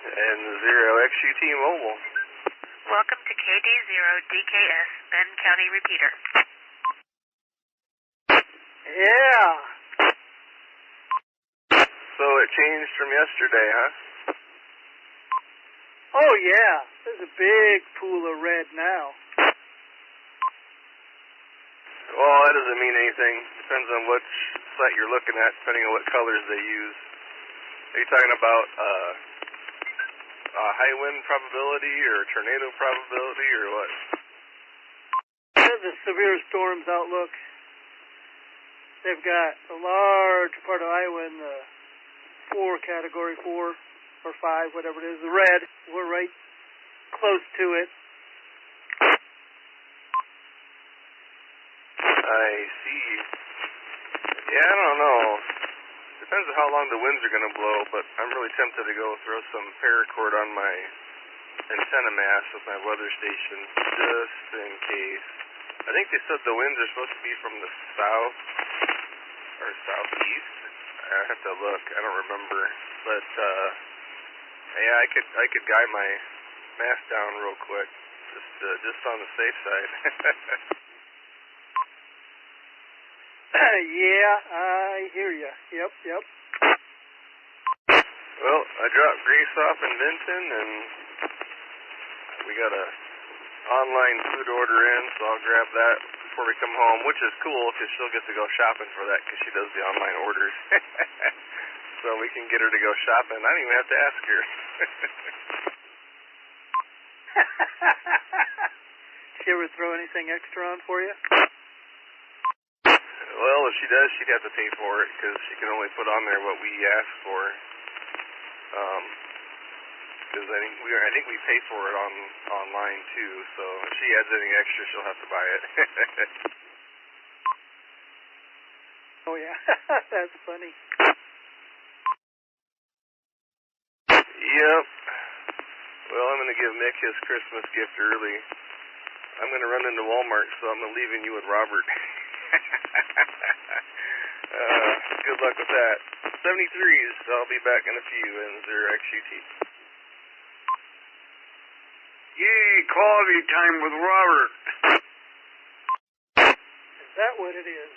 and 0XUT Mobile. Welcome to KD0DKS, Benton County Repeater. Yeah. So it changed from yesterday, huh? Oh, yeah. There's a big pool of red now. Well, that doesn't mean anything. Depends on which site you're looking at, depending on what colors they use. Are you talking about high wind probability or tornado probability or what? The severe storms outlook. They've got a large part of Iowa in the category 4 or 5, whatever it is, the red. We're right close to it. I see. Yeah, I don't know. Depends on how long the winds are going to blow, but I'm really tempted to go throw some paracord on my antenna mast with my weather station, just in case. I think they said the winds are supposed to be from the south or southeast. I have to look. I don't remember, but yeah, I could guide my mast down real quick, just on the safe side. Yeah, I hear you. Yep. Well, I dropped Grace off in Benton, and we got a online food order in, so I'll grab that before we come home, which is cool because she'll get to go shopping for that because she does the online orders. So we can get her to go shopping. I don't even have to ask her. She ever throw anything extra on for you? Well, if she does, she'd have to pay for it because she can only put on there what we ask for. Because I think we pay for it online too. So if she adds anything extra, she'll have to buy it. Oh yeah, that's funny. Yep. Well, I'm going to give Mick his Christmas gift early. I'm going to run into Walmart, so I'm leaving you with Robert. Good luck with that. 73s, I'll be back in a few in 0XUT. Yay, quality time with Robert. Is that what it is?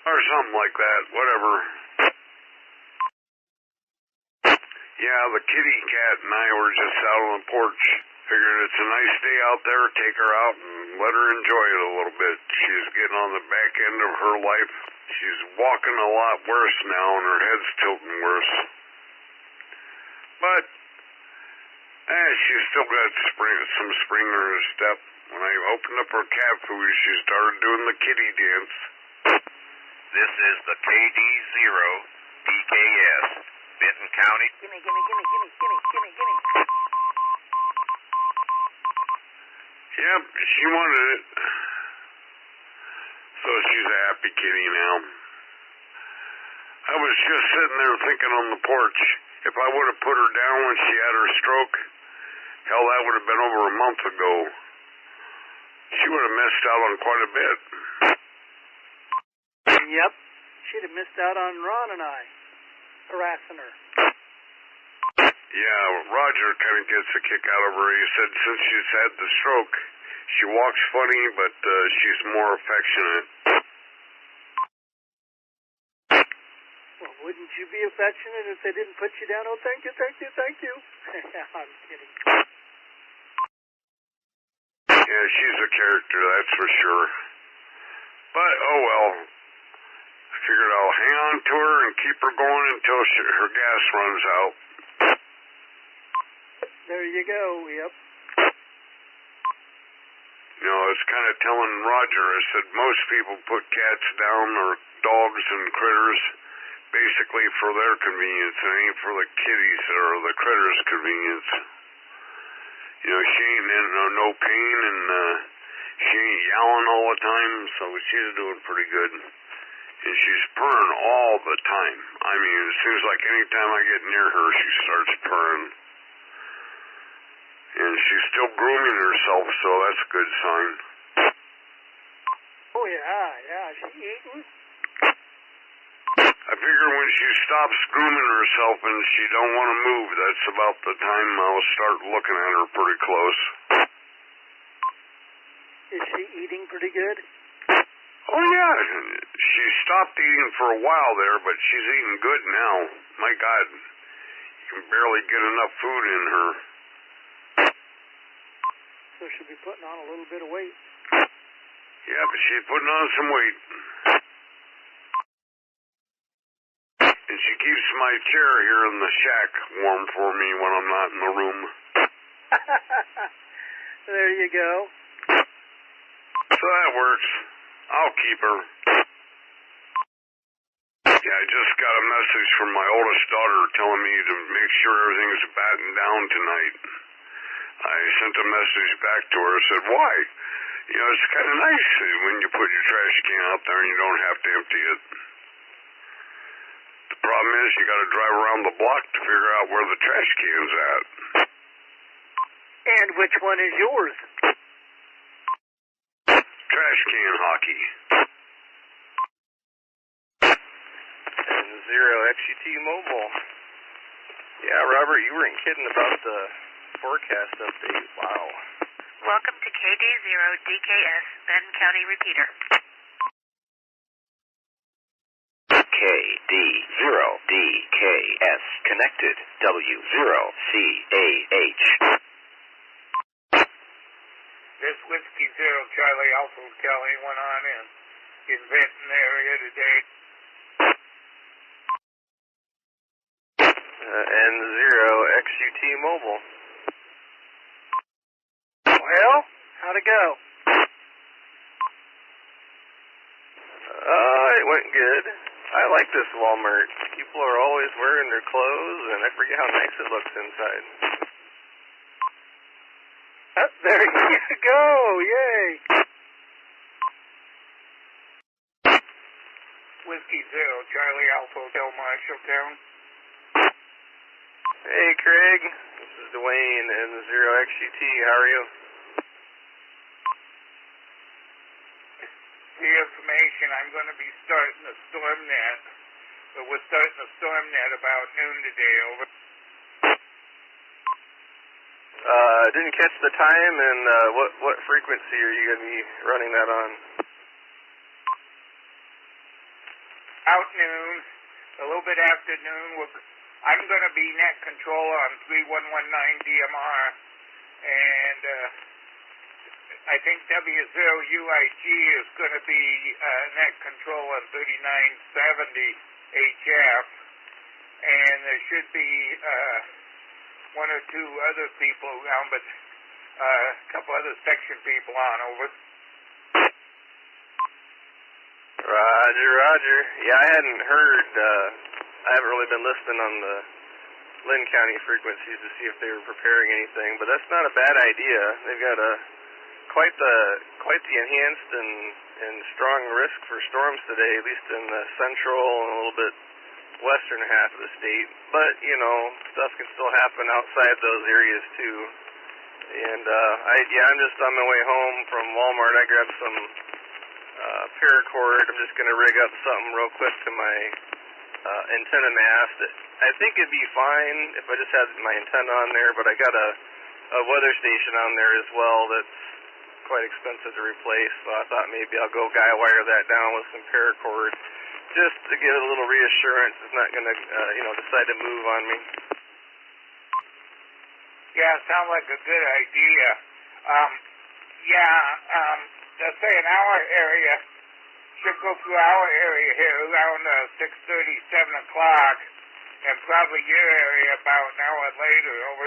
Or something like that, whatever. Yeah, the kitty cat and I were just out on the porch. Figured it's a nice day out there, take her out and let her enjoy it a little bit. She's getting on the back end of her life. She's walking a lot worse now and her head's tilting worse. But, she's still got some spring in her step. When I opened up her cat food, she started doing the kitty dance. This is the KD0DKS, Benton County. Gimme. Yep, she wanted it. So she's a happy kitty now. I was just sitting there thinking on the porch, if I would have put her down when she had her stroke, hell, that would have been over a month ago. She would have missed out on quite a bit. Yep. She'd have missed out on Ron and I harassing her. Yeah, Roger kind of gets a kick out of her. He said since she's had the stroke, she walks funny, but she's more affectionate. Well, wouldn't you be affectionate if they didn't put you down? Oh, thank you. I'm kidding. Yeah, she's a character, that's for sure. But, oh well. I figured I'll hang on to her and keep her going until her gas runs out. There you go, yep. You know, I was kind of telling Roger, I said most people put cats down or dogs and critters basically for their convenience. It ain't for the kitties or the critters' convenience. You know, she ain't in no pain and she ain't yowling all the time, so she's doing pretty good. And she's purring all the time. I mean, it seems like any time I get near her, she starts purring. And she's still grooming herself, so that's a good sign. Oh, yeah, she's eating. I figure when she stops grooming herself and she don't want to move, that's about the time I'll start looking at her pretty close. Is she eating pretty good? Oh, yeah. She stopped eating for a while there, but she's eating good now. My God, you can barely get enough food in her. So she'll be putting on a little bit of weight. Yeah, but she's putting on some weight. And she keeps my chair here in the shack warm for me when I'm not in the room. There you go. So that works. I'll keep her. Yeah, I just got a message from my oldest daughter telling me to make sure everything's battened down tonight. I sent a message back to her, said, why? You know, it's kind of nice when you put your trash can out there and you don't have to empty it. The problem is you got to drive around the block to figure out where the trash can's at. And which one is yours? Trash can hockey. And Zero XUT Mobile. Yeah, Robert, you weren't kidding about the forecast update. Wow. Welcome to KD0DKS, Benton County Repeater. KD0DKS connected. W0CAH. This Whiskey Zero Charlie Alpha Hotel, anyone on in Benton area today? And Zero XUT Mobile. Well, how'd it go? It went good. I like this Walmart. People are always wearing their clothes, and I forget how nice it looks inside. There you go! Yay! Whiskey Zero Charlie Alpha Hotel, Marshalltown. Hey, Craig. This is Dwayne and Zero XUT. How are you? The information, I'm going to be starting the storm net. We're starting the storm net about noon today, over. Didn't catch the time, and what frequency are you going to be running that on? Out noon, a little bit after noon. I'm going to be net control on 3119 DMR, and I think W0UIG is going to be net control on 3970 HF, and there should be one or two other people around, but a couple other section people on, over. Roger, roger. Yeah, I hadn't heard, I haven't really been listening on the Lynn County frequencies to see if they were preparing anything, but that's not a bad idea. They've got quite the enhanced and strong risk for storms today, at least in the central and a little bit western half of the state. But, you know, stuff can still happen outside those areas too. And I'm just on my way home from Walmart. I grabbed some paracord. I'm just going to rig up something real quick to my antenna mast. I think it'd be fine if I just had my antenna on there, but I got a weather station on there as well that's quite expensive to replace, so I thought maybe I'll go guy wire that down with some paracord just to give it a little reassurance it's not going to decide to move on me. Yeah, sounds like a good idea. Let's say in our area, should go through our area here around 6:30, 7 o'clock, and probably your area about an hour later, over.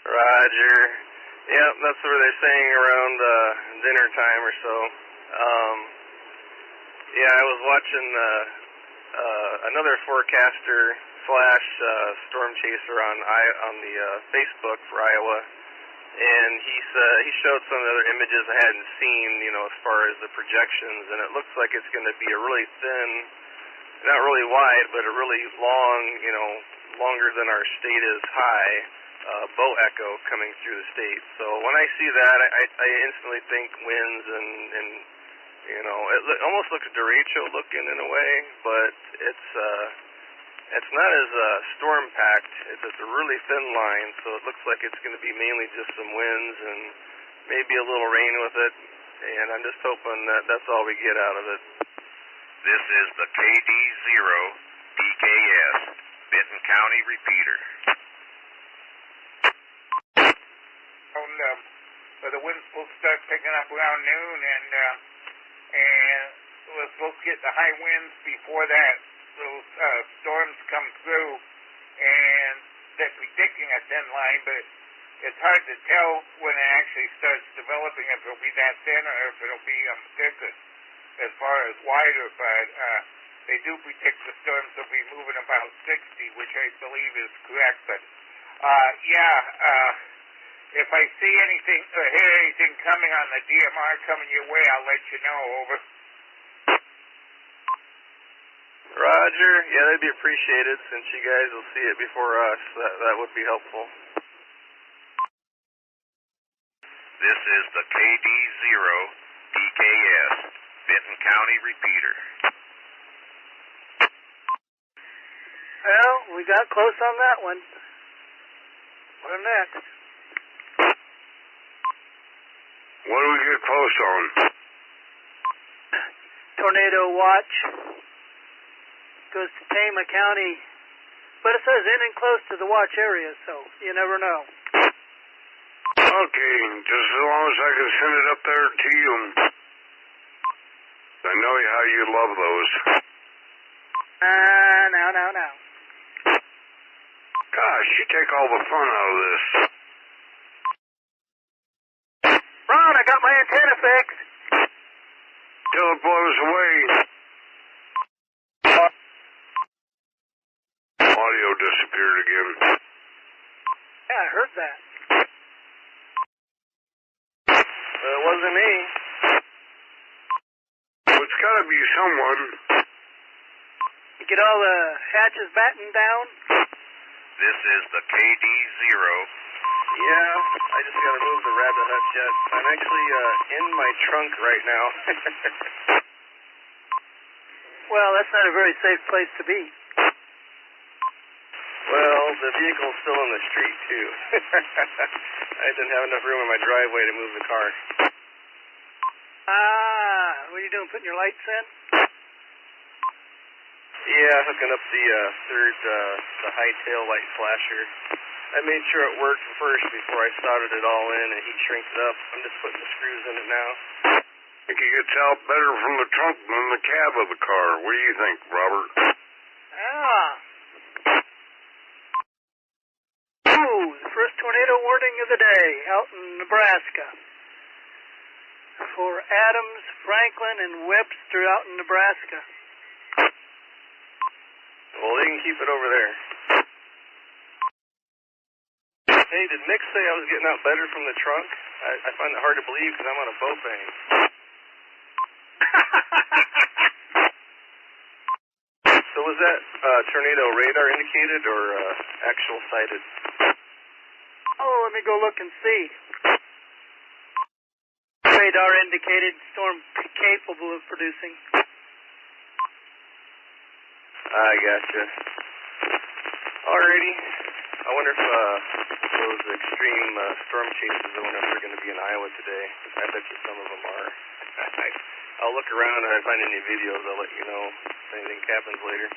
Roger. Yep, that's what they're saying around dinner time or so. I was watching another forecaster / storm chaser on the Facebook for Iowa, and he showed some of the other images I hadn't seen, as far as the projections, and it looks like it's going to be a really thin, not really wide, but a really long, longer than our state is high, bow echo coming through the state. So when I see that, I instantly think winds and almost looks derecho looking in a way, but it's not as storm packed. It's a really thin line, so it looks like it's going to be mainly just some winds and maybe a little rain with it. And I'm just hoping that that's all we get out of it. This is the KD0DKS, Benton County repeater. The wind's supposed to start picking up around noon, and we're supposed to get the high winds before that. Those storms come through, and they're predicting a thin line, but it's hard to tell when it actually starts developing if it'll be that thin or if it'll be thicker as far as wider. But they do predict the storms will be moving about 60, which I believe is correct. But if I see anything or hear anything coming on the DMR coming your way, I'll let you know. Over. Roger. Yeah, that'd be appreciated since you guys will see it before us. That would be helpful. This is the KD0DKS, Benton County repeater. Well, we got close on that one. What next? What do we get close on? Tornado watch. Goes to Tama County. But it says in and close to the watch area, so you never know. Okay, just as long as I can send it up there to you. I know how you love those. Now. Gosh, you take all the fun out of this. Ron, I got my antenna fixed. Till it blows away. Audio disappeared again. Yeah, I heard that. It wasn't me. Well, it's got to be someone. You get all the hatches battened down? This is the KD0. Yeah, I just got to move the rabbit hutch yet. I'm actually in my trunk right now. Well, that's not a very safe place to be. Well, the vehicle's still in the street, too. I didn't have enough room in my driveway to move the car. What are you doing, putting your lights in? Yeah, hooking up the high tail light flasher. I made sure it worked first before I soldered it all in and heat shrinks it up. I'm just putting the screws in it now. I think it gets out better from the trunk than the cab of the car. What do you think, Robert? The first tornado warning of the day out in Nebraska. For Adams, Franklin, and Webster out in Nebraska. Well, they can keep it over there. Hey, did Nick say I was getting out better from the trunk? I find it hard to believe because I'm on a boat bank. So was that tornado radar indicated or actual sighted? Oh, let me go look and see. Radar indicated storm capable of producing. I gotcha. Alrighty. I wonder if those extreme storm chases, I wonder if they're going to be in Iowa today. I bet you some of them are. I'll look around and if I find any videos, I'll let you know if anything happens later.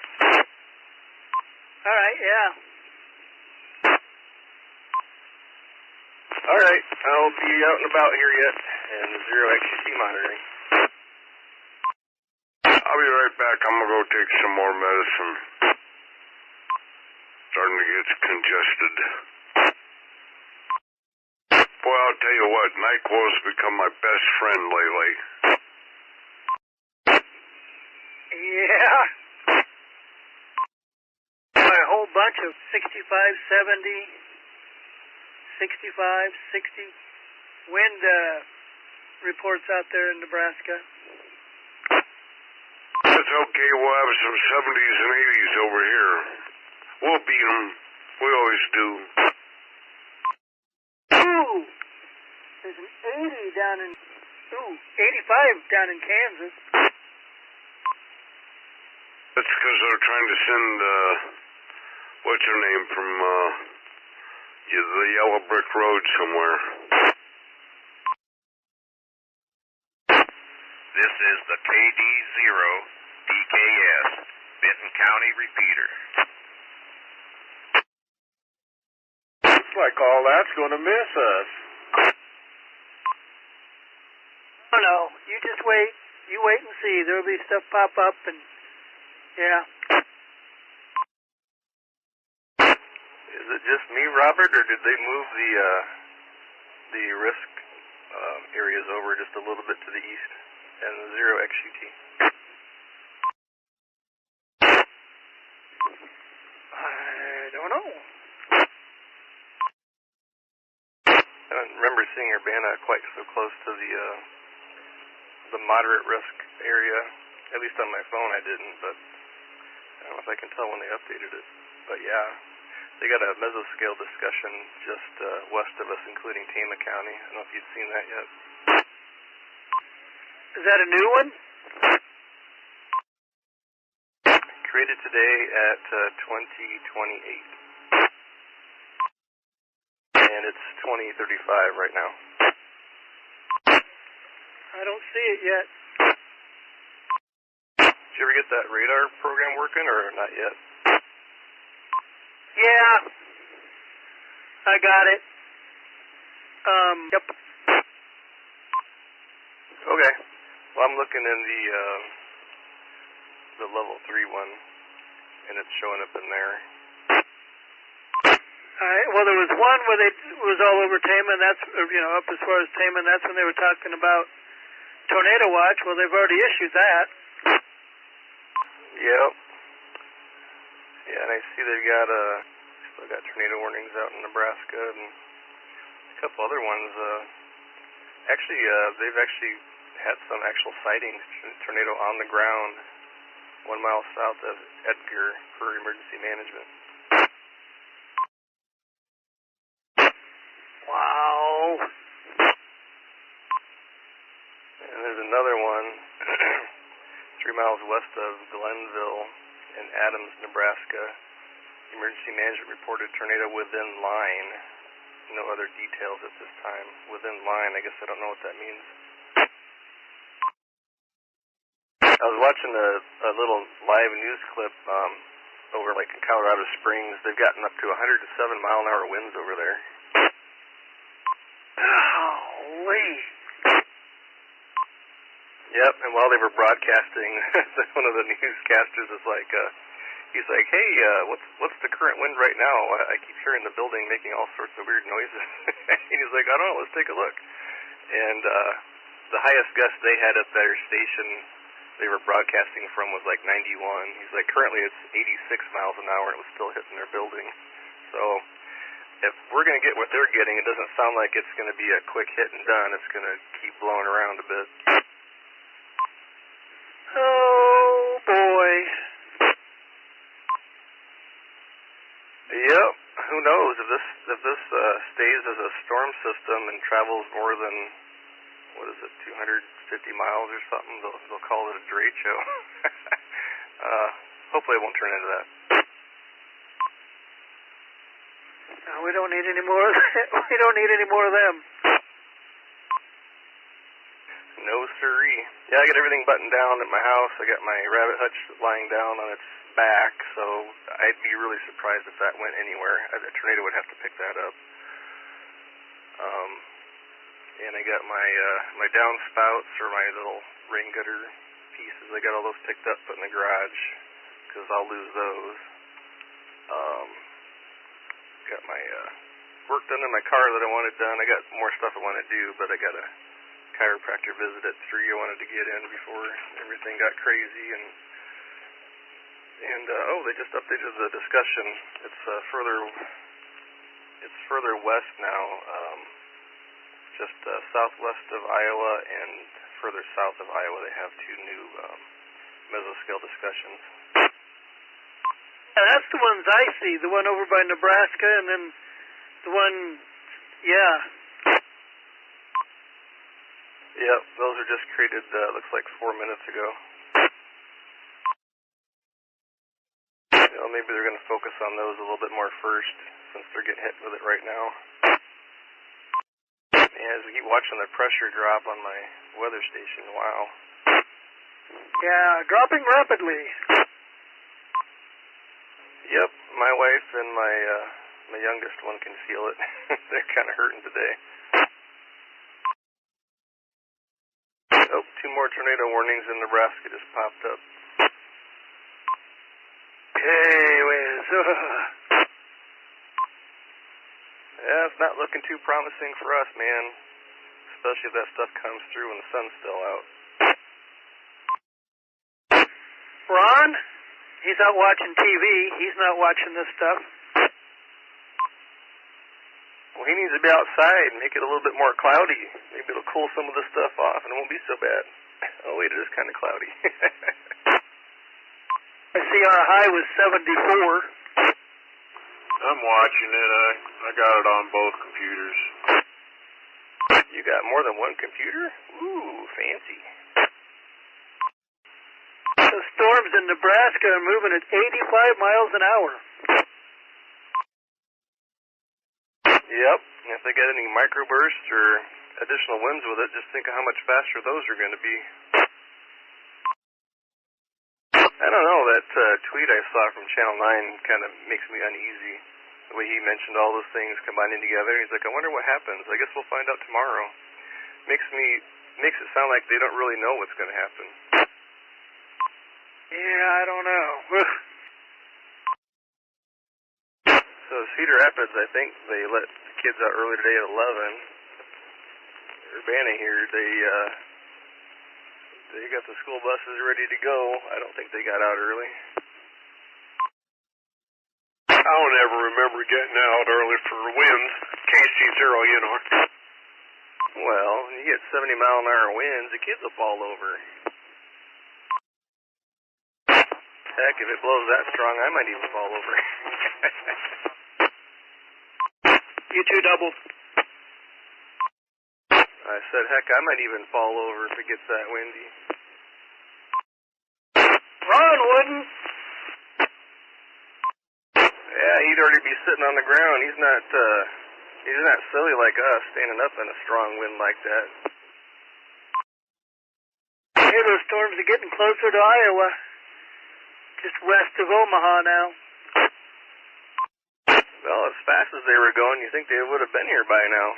Alright, yeah. Alright, I'll be out and about here yet, and 0XCT monitoring. I'll be right back. I'm going to go take some more medicine. Starting to get congested. Boy, I'll tell you what, NyQuil's become my best friend lately. Yeah. A whole bunch of 65, 70, 65, 60 wind reports out there in Nebraska. That's okay. We'll have some 70s and 80s over here. We'll beat them. We always do. Ooh! There's an 80 down in Ooh, 85 down in Kansas. That's because they're trying to send, what's her name, from, the Yellow Brick Road somewhere. This is the KD0DKS, Benton County repeater. Looks like all that's going to miss us. Oh no, you just wait. You wait and see. There'll be stuff pop up and, yeah. Is it just me, Robert, or did they move the risk areas over just a little bit to the east and the 0 XUT? I don't know. I don't remember seeing Urbana quite so close to the moderate risk area. At least on my phone I didn't, but I don't know if I can tell when they updated it. But yeah, they got a mesoscale discussion just west of us, including Tama County. I don't know if you've seen that yet. Is that a new one? Created today at 2028. And it's 2035 right now. I don't see it yet. Did you ever get that radar program working, or not yet? Yeah. I got it. Yep. Okay. Well, I'm looking in the level 3 one, and it's showing up in there. Alright, well there was one where it was all over Tama, and that's, up as far as Tama, and that's when they were talking about tornado watch. Well, they've already issued that. Yep. Yeah, and I see they've got still got tornado warnings out in Nebraska and a couple other ones. They've actually had some actual sightings, tornado on the ground, 1 mile south of Edgar for emergency management. Wow. And there's another one 3 miles west of Glenville in Adams, Nebraska. Emergency management reported tornado within line. No other details at this time. Within line, I guess I don't know what that means. I was watching a little live news clip over like in Colorado Springs. They've gotten up to 107 mile an hour winds over there. Holy. Yep, and while they were broadcasting, one of the newscasters is like, he's like, hey, what's the current wind right now? I keep hearing the building making all sorts of weird noises. And he's like, I don't know, let's take a look. And the highest gust they had at their station they were broadcasting from was like 91. He's like, currently it's 86 miles an hour and it was still hitting their building. So if we're going to get what they're getting, it doesn't sound like it's going to be a quick hit and done. It's going to keep blowing around a bit. Oh, boy. Yep. Who knows if this stays as a storm system and travels more than, what is it, 250 miles or something? They'll call it a derecho. Hopefully it won't turn into that. No, we don't need any more. We don't need any more of them. No siree. Yeah, I got everything buttoned down at my house. I got my rabbit hutch lying down on its back, so I'd be really surprised if that went anywhere. A tornado would have to pick that up. And I got my downspouts or my little rain gutter pieces. I got all those picked up, put in the garage, because I'll lose those. Got my work done in my car that I wanted done. I got more stuff I want to do, but I got a chiropractor visit at 3 I wanted to get in before everything got crazy, and they just updated the discussion. It's further west now, just southwest of Iowa and further south of Iowa. They have 2 new mesoscale discussions. Yeah, that's the ones I see. The one over by Nebraska, and then the one, yeah. Yep, those are just created, looks like 4 minutes ago. You know, maybe they're going to focus on those a little bit more first, since they're getting hit with it right now. Yeah, as we keep watching the pressure drop on my weather station, wow. Yeah, dropping rapidly. Yep, my wife and my youngest one can feel it. They're kind of hurting today. Oh, 2 more tornado warnings in Nebraska just popped up. Hey, Wiz. Yeah, it's not looking too promising for us, man. Especially if that stuff comes through when the sun's still out. Ron, he's out watching TV. He's not watching this stuff. Well, he needs to be outside and make it a little bit more cloudy. Maybe it'll cool some of the stuff off and it won't be so bad. Oh, wait, it is kind of cloudy. I see our high was 74. I'm watching it. I got it on both computers. You got more than one computer? Ooh, fancy. The storms in Nebraska are moving at 85 miles an hour. Yep, and if they get any microbursts or additional winds with it, just think of how much faster those are going to be. I don't know, that tweet I saw from Channel 9 kind of makes me uneasy. The way he mentioned all those things combining together. He's like, I wonder what happens. I guess we'll find out tomorrow. Makes it sound like they don't really know what's going to happen. Yeah, I don't know. So Cedar Rapids, I think they let the kids out early today at 11. Urbana here, they got the school buses ready to go. I don't think they got out early. I don't ever remember getting out early for winds. KC0, you know. Well, when you get 70-mile-an-hour winds, the kids will fall over. Heck, if it blows that strong, I might even fall over. You two doubled. I said, heck, I might even fall over if it gets that windy. Ron wouldn't. Yeah, he'd already be sitting on the ground. He's not silly like us, standing up in a strong wind like that. Hey, those storms are getting closer to Iowa. Just west of Omaha now. Well, as fast as they were going, you think they would have been here by now.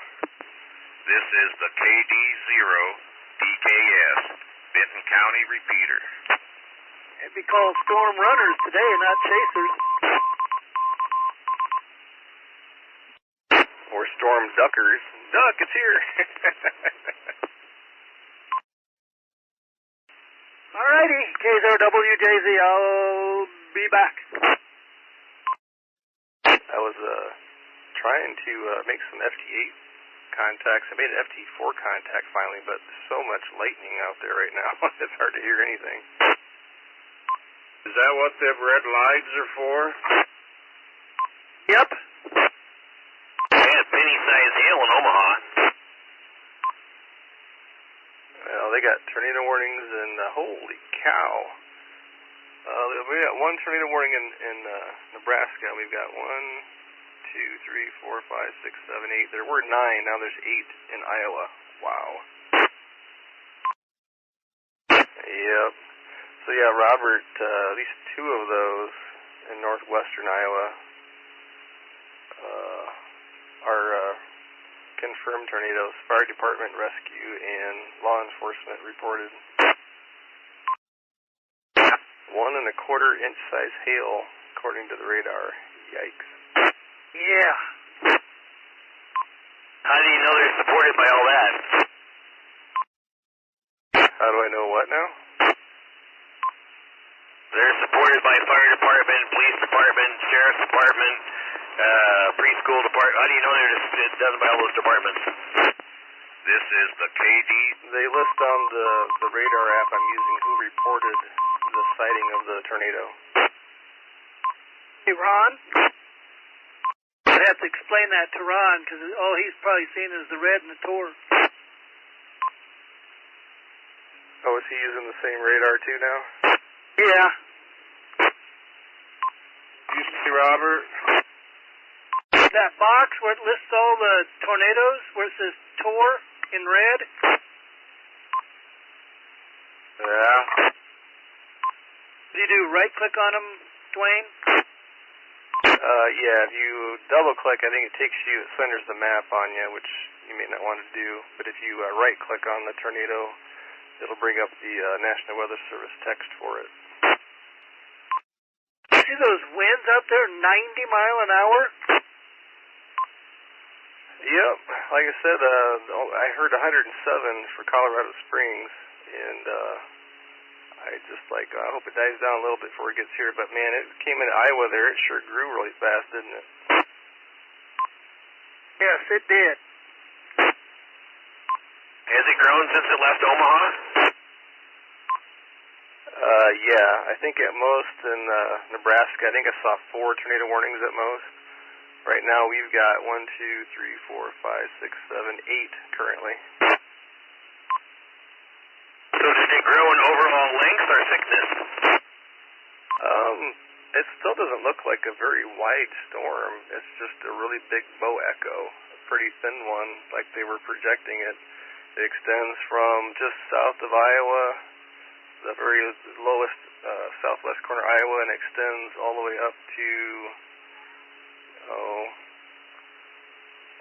This is the KD0DKS, Benton County repeater. They'd be called storm runners today, not chasers. Or storm duckers. Duck, it's here. Alrighty, KD0WJZ, I'll be back. I was trying to make some FT8 contacts. I made an FT4 contact finally, but so much lightning out there right now, it's hard to hear anything. Is that what the red lights are for? Yep. Yeah, penny-sized hail in Omaha. Well, they got tornado warnings, and holy cow. We got one tornado warning in Nebraska. We've got 1, 2, 3, 4, 5, 6, 7, 8. There were 9. Now there's 8 in Iowa. Wow. Yep. So yeah, Robert, at least 2 of those in northwestern Iowa are confirmed tornadoes. Fire department, rescue, and law enforcement reported. 1.25 inch size hail, according to the radar. Yikes. Yeah. How do you know they're supported by all that? How do I know what now? They're supported by fire department, police department, sheriff's department, preschool department. How do you know they're done by all those departments? This is the KD. They list on the radar app I'm using who reported the sighting of the tornado. Hey, Ron? I'd have to explain that to Ron, because all he's probably seen is the red and the tor. he using the same radar too now? Yeah. You see, Robert? That box where it lists all the tornadoes, where it says TOR in red. Yeah. Do you do right-click on them, Dwayne? Yeah, if you double-click, I think it takes you, it centers the map on you, which you may not want to do. But if you right-click on the tornado, it'll bring up the National Weather Service text for it. See those winds out there, 90 mile an hour? Yep, like I said, I heard 107 for Colorado Springs, and I just like, I hope it dies down a little bit before it gets here, but man, it came into Iowa there, it sure grew really fast, didn't it? Yes, it did. Has it grown since it left Omaha? Yeah, I think at most in Nebraska, I think I saw 4 tornado warnings at most. Right now we've got 1, 2, 3, 4, 5, 6, 7, 8 currently. So did it grow in overall length or thickness? It still doesn't look like a very wide storm. It's just a really big bow echo, a pretty thin one, like they were projecting it. It extends from just south of Iowa, the very lowest southwest corner of Iowa, and extends all the way up to,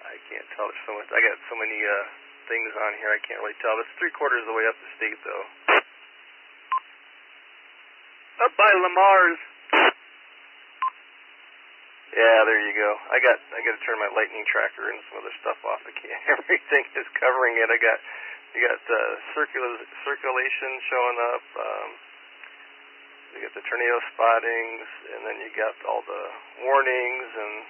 I can't tell. There's so much. I got so many things on here, I can't really tell. It's 3/4 of the way up the state, though. Up by Lamar's. Yeah, there you go. I got to turn my lightning tracker and some other stuff off. I can't. Everything is covering it. You got circulation showing up. You got the tornado spottings, and then you got all the warnings and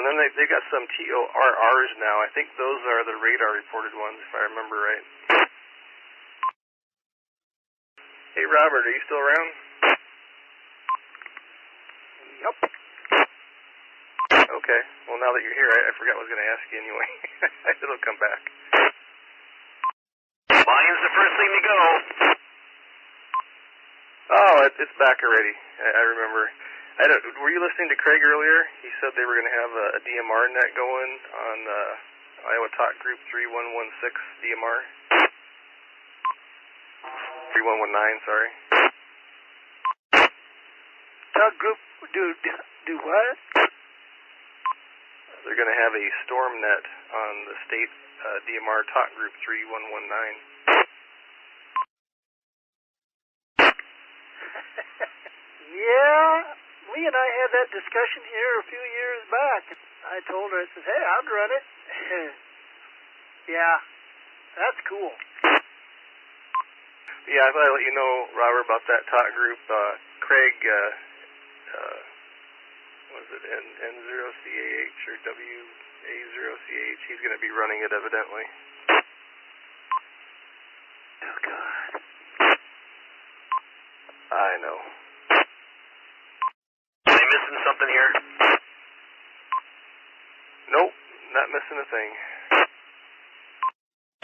then they got some TORRs now. I think those are the radar reported ones, if I remember right. Hey, Robert, are you still around? Yep. Okay. Well, now that you're here, I forgot what I was going to ask you anyway. It'll come back. Mine's the first thing to go. Oh, it's back already. I remember. Were you listening to Craig earlier? He said they were going to have a DMR net going on Iowa Talk Group 3116 DMR. 3119, sorry. Talk group do what? They're going to have a storm net on the state DMR Talk Group 3119. Yeah, Lee and I had that discussion here a few years back. I told her, I said, hey, I'd run it. Yeah, that's cool. Yeah, I thought I'd let you know, Robert, about that talk group. Craig, was it N0CAH or WA0CH? He's going to be running it, evidently. Oh, God. I know. Am I missing something here? Nope, not missing a thing.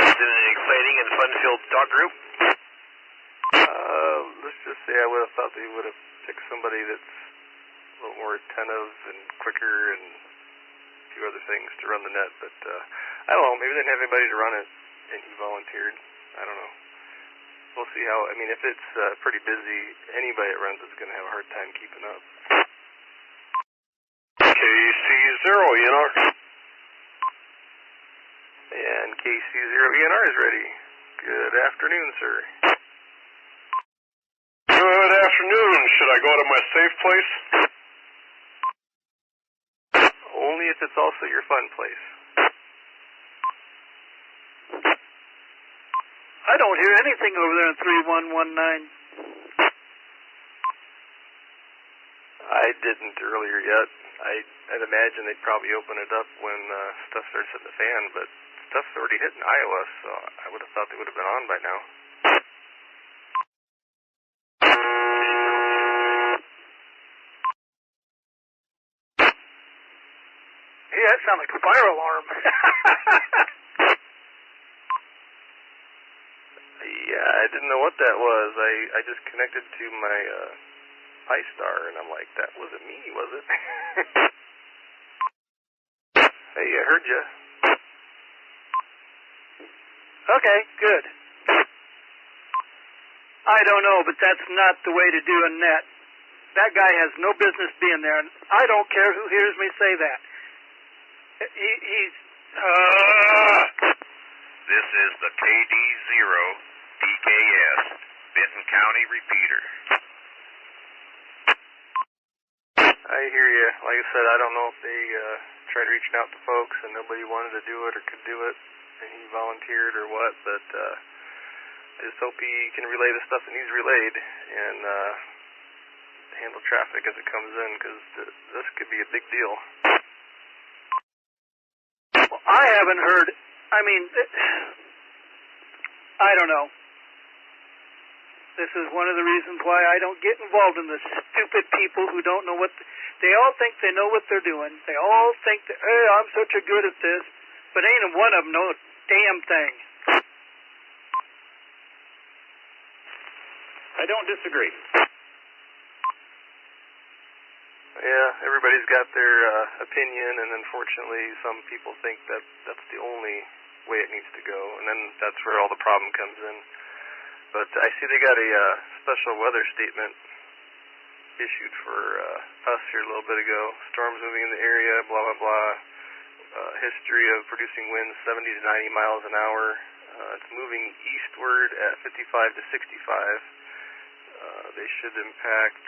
Is it an exciting and fun-filled talk group? Let's just say I would have thought they would have picked somebody that's a little more attentive and quicker and a few other things to run the net, but I don't know, maybe they didn't have anybody to run it and he volunteered. I don't know. We'll see how, I mean, if it's pretty busy, anybody that runs it's going to have a hard time keeping up. KC0ENR. And KC0ENR is ready. Good afternoon, sir. Good afternoon. Should I go to my safe place? Only if it's also your fun place. I don't hear anything over there in 3119. I didn't earlier yet. I'd imagine they'd probably open it up when stuff starts hitting the fan, but stuff's already hitting Iowa, so I would have thought they would have been on by now. Hey, that sounds like a fire alarm. Yeah, I didn't know what that was. I just connected to my Pi-Star, and I'm like, that wasn't me, was it? Hey, I heard you. Okay, good. I don't know, but that's not the way to do a net. That guy has no business being there, and I don't care who hears me say that. He's... This is the KD0DKS, Benton County repeater. I hear you. Like I said, I don't know if they tried reaching out to folks and nobody wanted to do it or could do it, and he volunteered or what, but I just hope he can relay the stuff that needs relayed and handle traffic as it comes in, because this could be a big deal. Well, I haven't heard... I mean, I don't know. This is one of the reasons why I don't get involved in the stupid people who don't know what... They all think they know what they're doing. They all think that, hey, I'm such a good at this, but ain't one of them know a damn thing. I don't disagree. Yeah, everybody's got their opinion, and unfortunately some people think that that's the only way it needs to go, and then that's where all the problem comes in. But I see they got a special weather statement issued for us here a little bit ago. Storms moving in the area, blah, blah, blah. History of producing winds 70 to 90 miles an hour. It's moving eastward at 55 to 65. They should impact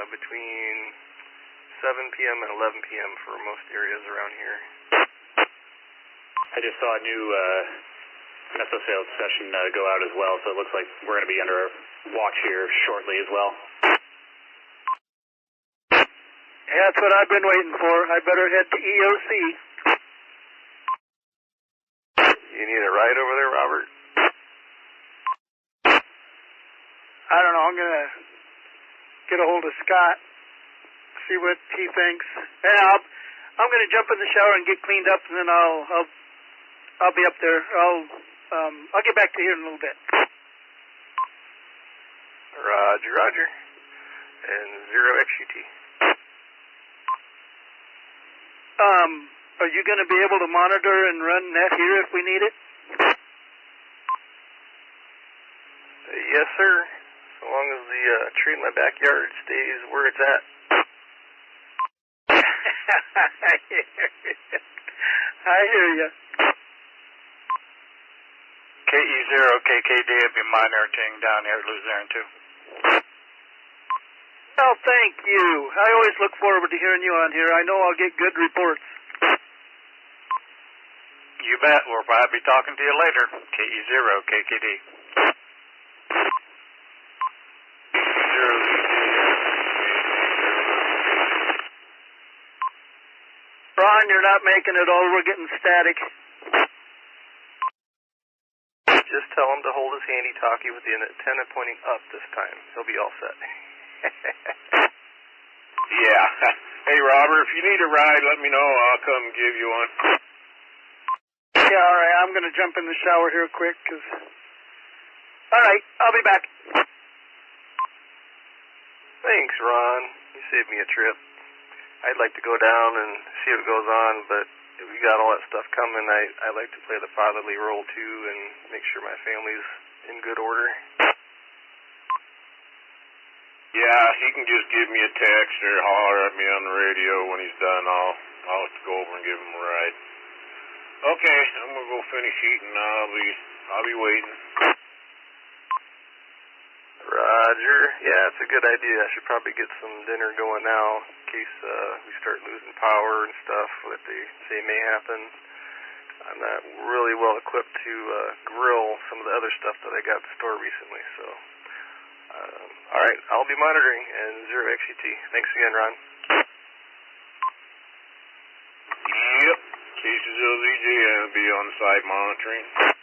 between 7 p.m. and 11 p.m. for most areas around here. I just saw a new mesosales session go out as well, so it looks like we're going to be under watch here shortly as well. Yeah, that's what I've been waiting for. I better head to EOC. You need a ride over there, Robert? I don't know. I'm going to get a hold of Scott, see what he thinks. Yeah, I'm going to jump in the shower and get cleaned up, and then I'll be up there. I'll get back to you in a little bit. Roger, Roger. And 0XUT. Are you going to be able to monitor and run net here if we need it? Yes, sir. So long as the tree in my backyard stays where it's at. I hear you. KE0KKD will be monitoring down here at Luzerne, too. Oh, thank you. I always look forward to hearing you on here. I know I'll get good reports. You bet. We'll probably be talking to you later. KE0KKD. Ron, you're not making it all. We're getting static. Just tell him to hold his handy-talkie with the antenna pointing up this time. He'll be all set. Yeah. Hey, Robert, if you need a ride, let me know. I'll come give you one. Yeah, all right. I'm going to jump in the shower here quick, because... All right, I'll be back. Thanks, Ron. You saved me a trip. I'd like to go down and see what goes on, but if we got all that stuff coming, I like to play the fatherly role, too, and make sure my family's in good order. Yeah, he can just give me a text or holler at me on the radio when he's done. I'll go over and give him a ride. Okay, I'm gonna go finish eating. I'll be waiting. Roger. Yeah, it's a good idea. I should probably get some dinner going now in case we start losing power and stuff that they say may happen. I'm not really well equipped to grill some of the other stuff that I got at the store recently, so... all right, I'll be monitoring, and 0XUT. Thanks again, Ron. Yep, KC0ZJ will be on site monitoring.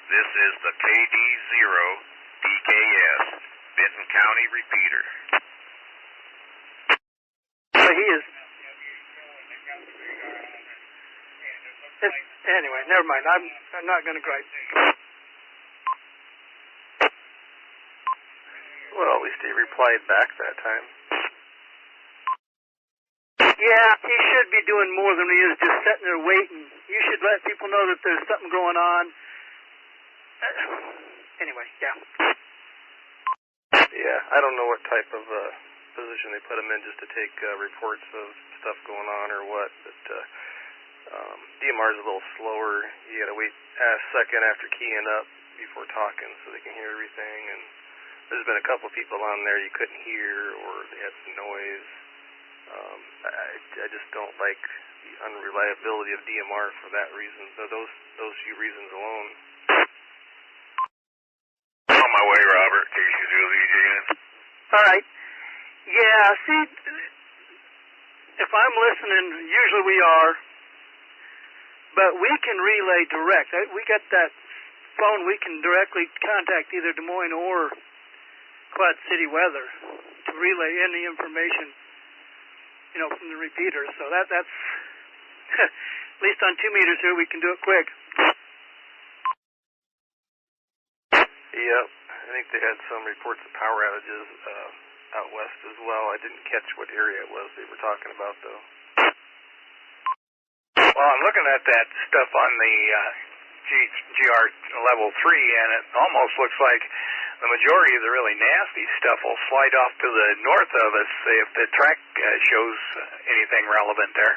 This is the KD0DKS, Benton County repeater. He is... Anyway, never mind. I'm not going to gripe. least he replied back that time. Yeah, he should be doing more than he is just sitting there waiting. You should let people know that there's something going on. Anyway, yeah. Yeah, I don't know what type of position they put him in just to take reports of stuff going on or what, but DMR is a little slower. You gotta wait a second after keying up before talking so they can hear everything, and there's been a couple people on there you couldn't hear or they had some noise. I just don't like the unreliability of DMR for that reason, those few reasons alone. On my way, Robert. KD0DKS. All right. Yeah, see, if I'm listening, usually we are, but we can relay direct. We got that phone, we can directly contact either Des Moines or Quad City Weather to relay any information, from the repeater. So that's at least on 2 meters here, we can do it quick. Yep, I think they had some reports of power outages out west as well. I didn't catch what area it was they were talking about, though. Well, I'm looking at that stuff on the GR level 3, and it almost looks like the majority of the really nasty stuff will slide off to the north of us if the track shows anything relevant there.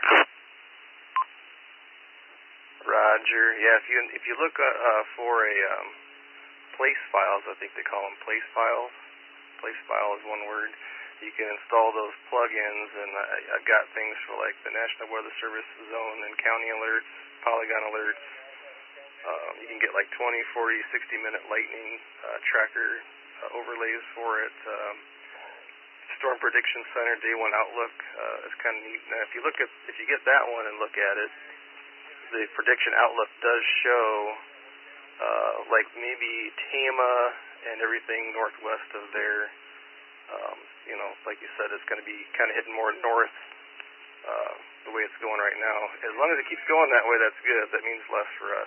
Roger. Yeah, if you look for a place files, I think they call them place files. Place file is one word. You can install those plugins, and I've got things for like the National Weather Service zone and county alerts, polygon alerts. You can get like 20, 40, 60-minute lightning tracker overlays for it. Storm Prediction Center Day 1 Outlook is kind of neat. Now, if you get that one and look at it, the prediction outlook does show like maybe Tama and everything northwest of there. Like you said, it's going to be kind of heading more north the way it's going right now. As long as it keeps going that way, that's good. That means less for us.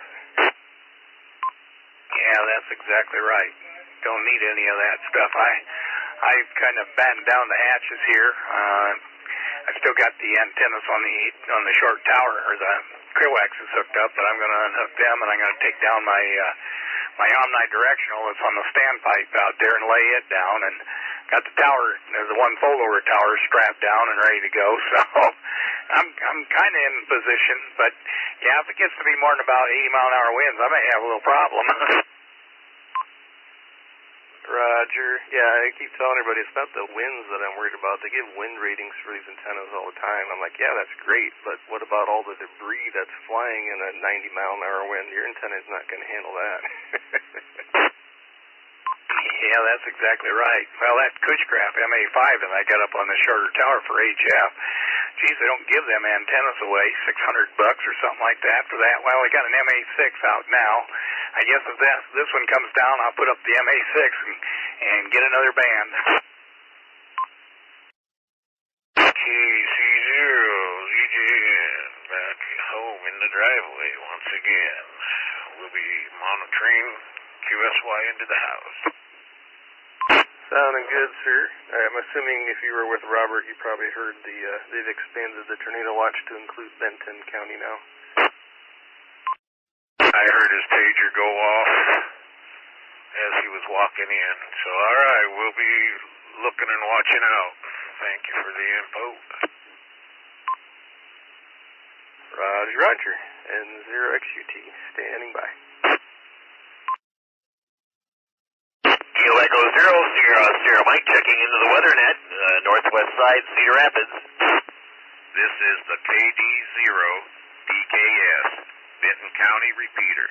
Yeah, that's exactly right. Don't need any of that stuff. I kind of battened down the hatches here. I still got the antennas on the short tower, or the coaxes hooked up, but I'm going to unhook them, and I'm going to take down my omnidirectional that's on the standpipe out there and lay it down, and got the tower, the one fold-over tower strapped down and ready to go. So I'm kind of in position, but yeah, if it gets to be more than about 80-mile-an-hour winds, I may have a little problem. Roger. Yeah, I keep telling everybody it's not the winds that I'm worried about. They give wind ratings for these antennas all the time. I'm like, yeah, that's great, but what about all the debris that's flying in a 90-mile-an-hour wind? Your antenna's not going to handle that. Yeah, that's exactly right. Well, that Kuchcraft MA5 that I got up on the shorter tower for HF, geez, they don't give them antennas away, $600 or something like that for that. Well, I got an MA6 out now. I guess if this one comes down, I'll put up the MA6 and get another band. KD0DKS back home in the driveway once again. We'll be monitoring QSY into the house. Sounding good, sir. I'm assuming if you were with Robert, you probably heard they've expanded the tornado watch to include Benton County now. I heard his pager go off as he was walking in. So, all right, we'll be looking and watching out. Thank you for the info. Roger, Roger. And 0XUT, standing by. Kilo Echo 0, Mike checking into the weather net, northwest side, Cedar Rapids. This is the KD0DKS, Benton County repeater.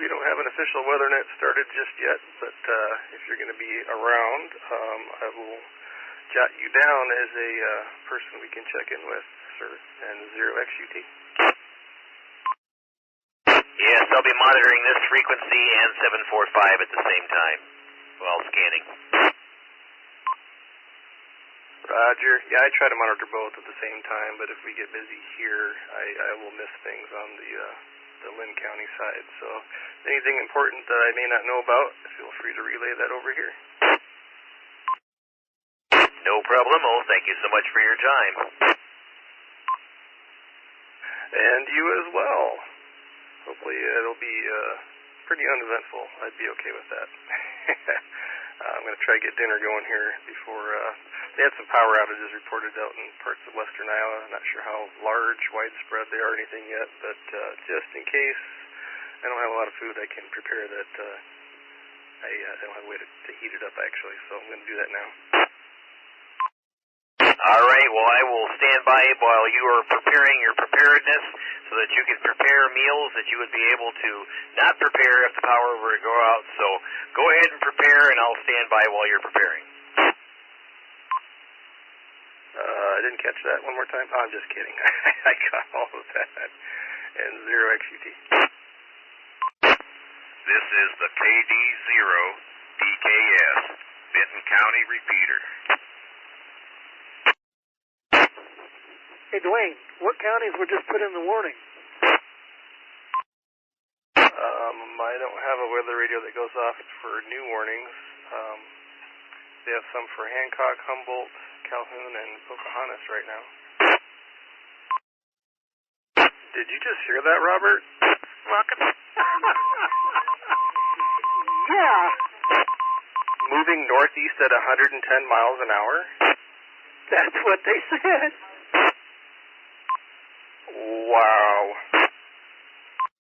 We don't have an official weather net started just yet, but if you're going to be around, I will jot you down as a person we can check in with, sir, and 0XUT. Yes, I'll be monitoring this frequency and 745 at the same time while scanning. Roger. Yeah, I try to monitor both at the same time, but if we get busy here, I will miss things on the the Lynn County side. So anything important that I may not know about, feel free to relay that over here. No problemo. Thank you so much for your time. And you as well. Hopefully it'll be pretty uneventful. I'd be okay with that. I'm going to try to get dinner going here before... they had some power outages reported out in parts of western Iowa. I'm not sure how large, widespread they are or anything yet, but just in case I don't have a lot of food, I can prepare that. I don't have a way to heat it up, actually, so I'm going to do that now. All right, well, I will stand by while you are preparing your preparedness so that you can prepare meals that you would be able to not prepare if the power were to go out. So go ahead and prepare, and I'll stand by while you're preparing. I didn't catch that one more time. Oh, I'm just kidding. I got all of that. And 0XUT. This is the KD0DKS, Benton County repeater. Hey, Dwayne, what counties were just put in the warning? I don't have a weather radio that goes off for new warnings. They have some for Hancock, Humboldt, Calhoun, and Pocahontas right now. Did you just hear that, Robert? Welcome. Yeah. Moving northeast at 110 miles an hour? That's what they said. Wow.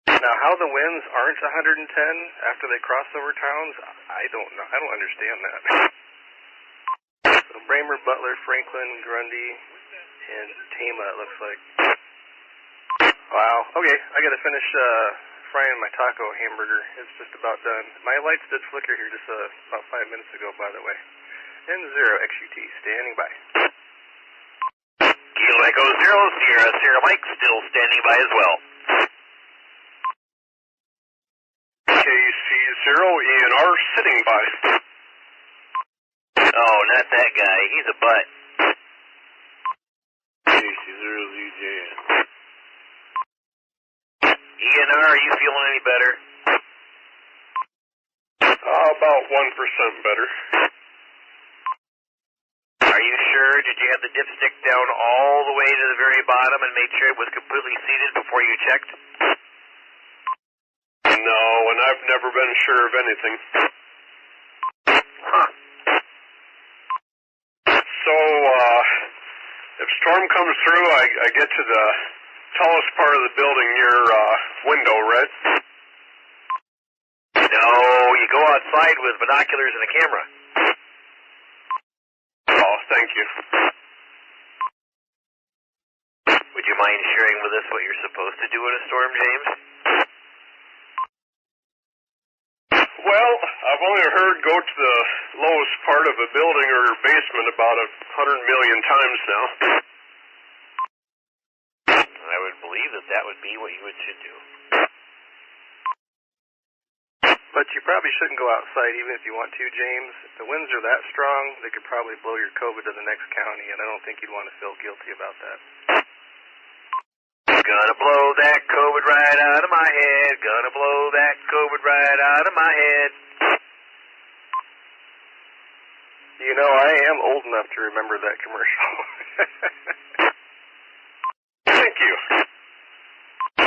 Now, how the winds aren't 110 after they cross over towns, I don't know. I don't understand that. So Bramer, Butler, Franklin, Grundy, and Tama, it looks like. Wow. Okay, I got to finish frying my taco hamburger. It's just about done. My lights did flicker here just about 5 minutes ago, by the way. And 0XUT, standing by. Kilo Echo 0, Sierra Mike, still standing by as well. KC0, ENR, sitting by. Oh, not that guy. He's a butt. KC0ZJN. ENR, are you feeling any better? About 1% better. Are you sure? Did you have the dipstick down all the way to the very bottom and made sure it was completely seated before you checked? No, and I've never been sure of anything. Huh. So, if storm comes through, I get to the tallest part of the building near window, right? No, you go outside with binoculars and a camera. Oh, thank you. Would you mind sharing with us what you're supposed to do in a storm, James? Well, I've only heard go to the lowest part of a building or basement about 100 million times now. I would believe that would be what you should do. But you probably shouldn't go outside even if you want to, James. If the winds are that strong, they could probably blow your COVID to the next county, and I don't think you'd want to feel guilty about that. Gonna blow that COVID right out of my head. Gonna blow that COVID right out of my head. You know, I am old enough to remember that commercial. Thank you.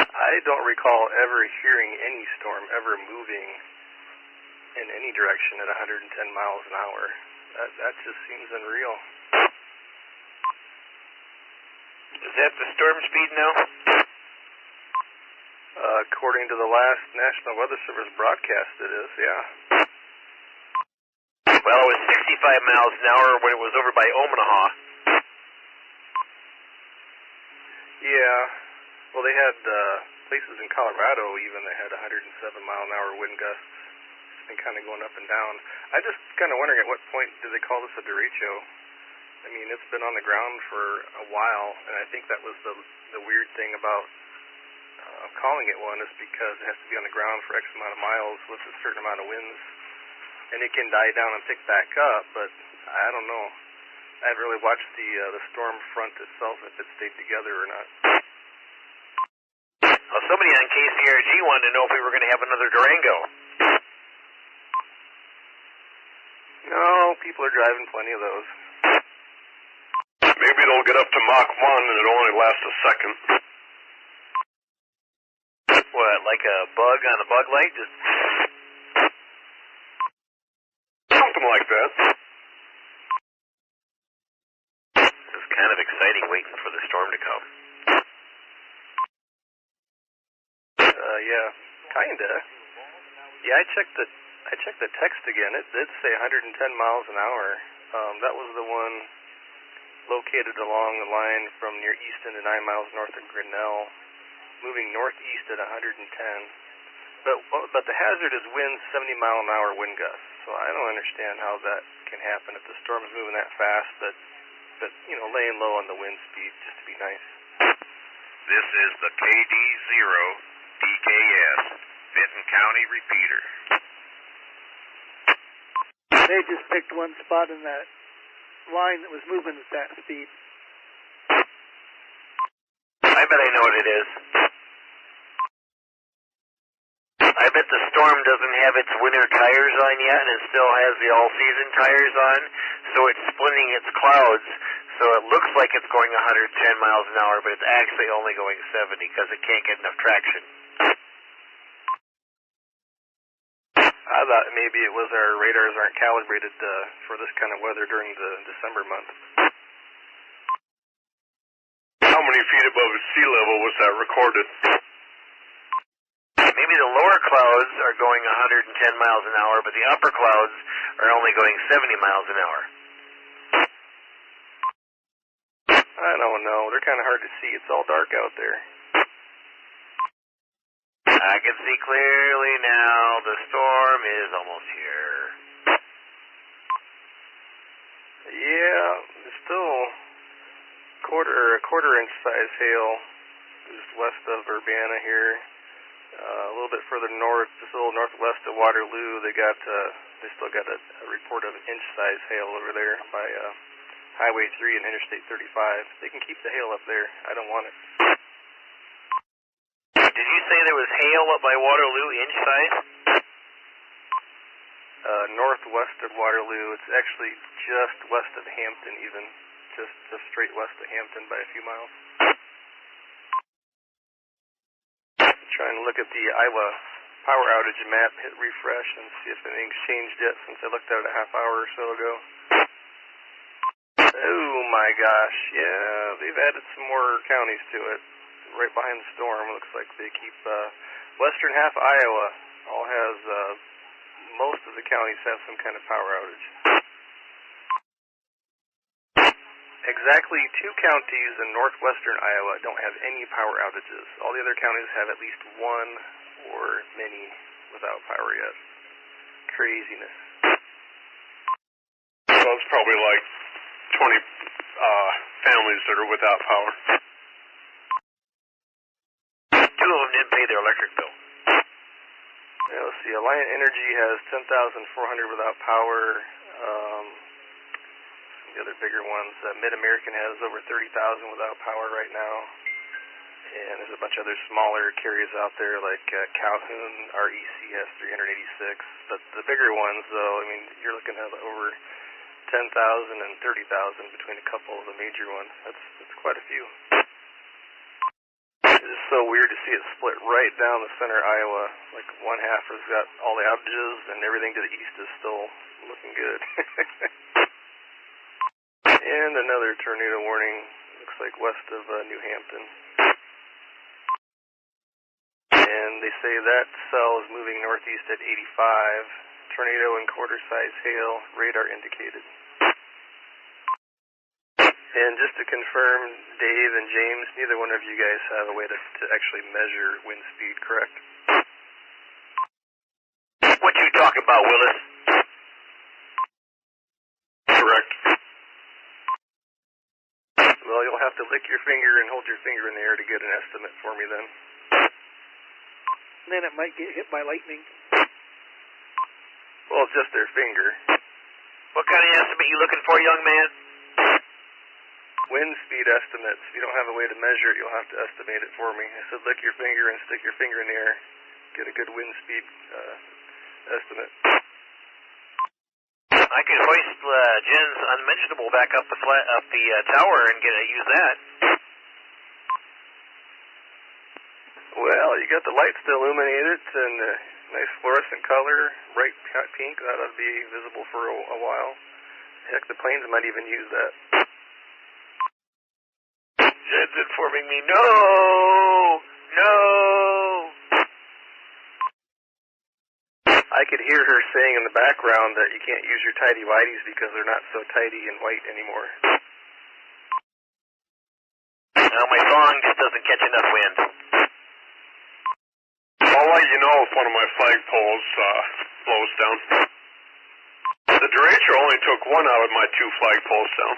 I don't recall ever hearing any storm ever moving in any direction at 110 miles an hour. That just seems unreal. Is that the storm speed now? According to the last National Weather Service broadcast, it is, yeah. Well, it was 65 miles an hour when it was over by Omaha. Yeah. Well, they had places in Colorado even that had 107-mile-an-hour wind gusts. It's been kind of going up and down. I just kind of wondering at what point do they call this a derecho? I mean, it's been on the ground for a while, and I think that was the weird thing about calling it one is because it has to be on the ground for X amount of miles with a certain amount of winds, and it can die down and pick back up, but I don't know. I haven't really watched the storm front itself, if it stayed together or not. Well, somebody on KCRG wanted to know if we were going to have another Durango. No, people are driving plenty of those. Maybe it'll get up to Mach 1 and it'll only last a second. What, like a bug on a bug light? Just Something like that. It's kind of exciting waiting for the storm to come. Yeah, kinda. Yeah, I checked the text again. It did say 110 miles an hour. That was the one located along the line from near Easton to 9 miles north of Grinnell, moving northeast at 110. But the hazard is winds 70 mile an hour wind gusts. So I don't understand how that can happen if the storm is moving that fast, but laying low on the wind speed just to be nice. This is the KD0DKS Benton County repeater. They just picked one spot in that line that was moving at that speed. I bet I know what it is. I bet the storm doesn't have its winter tires on yet, and it still has the all-season tires on, so it's splitting its clouds, so it looks like it's going 110 miles an hour, but it's actually only going 70 because it can't get enough traction. I thought maybe it was our radars aren't calibrated for this kind of weather during the December month. How many feet above sea level was that recorded? Maybe the lower clouds are going 110 miles an hour, but the upper clouds are only going 70 miles an hour. I don't know. They're kind of hard to see. It's all dark out there. I can see clearly now. The storm is almost here. Yeah, there's still a quarter inch size hail just west of Urbana here. A little bit further north, just a little northwest of Waterloo, they still got a report of inch size hail over there by Highway 3 and Interstate 35. They can keep the hail up there. I don't want it. Did you say there was hail up by Waterloo, inch size? Northwest of Waterloo. It's actually just west of Hampton even. Just straight west of Hampton by a few miles. Trying to look at the Iowa power outage map, hit refresh, and see if anything's changed yet since I looked at it a half hour or so ago. Oh my gosh, yeah, they've added some more counties to it. Right behind the storm, looks like they keep western half of Iowa all has most of the counties have some kind of power outage. Exactly 2 counties in northwestern Iowa don't have any power outages. All the other counties have at least one or many without power yet. Craziness. So it's probably like 20 families that are without power. 2 of them didn't pay their electric bill. Yeah, let's see. Alliant Energy has 10,400 without power. The other bigger ones, Mid-American has over 30,000 without power right now. And there's a bunch of other smaller carriers out there like Calhoun, REC has 386. But the bigger ones, though, I mean, you're looking at over 10,000 and 30,000 between a couple of the major ones. That's quite a few. It's just so weird to see it split right down the center of Iowa. Like one half has got all the outages and everything to the east is still looking good. And another tornado warning, looks like west of New Hampton. And they say that cell is moving northeast at 85. Tornado and quarter-size hail, radar indicated. And just to confirm, Dave and James, neither one of you guys have a way to actually measure wind speed, correct? What you talking about, Willis? Correct. Well, you'll have to lick your finger and hold your finger in the air to get an estimate for me then. And then it might get hit by lightning. Well, it's just their finger. What kind of estimate you looking for, young man? wind speed estimates. If you don't have a way to measure it, you'll have to estimate it for me. I said lick your finger and stick your finger in the air. Get a good wind speed estimate. I could hoist Jen's unmentionable back up the tower and use that. Well, you got the lights to illuminate it, and nice fluorescent color, bright pink. That ought to be visible for a while. Heck, the planes might even use that. Jen's informing me, no! I could hear her saying in the background that you can't use your tidy-whities because they're not so tidy and white anymore. Now my thong just doesn't catch enough wind. I'll let you know if one of my flagpoles blows down. The derecho only took one out of my 2 flagpoles down.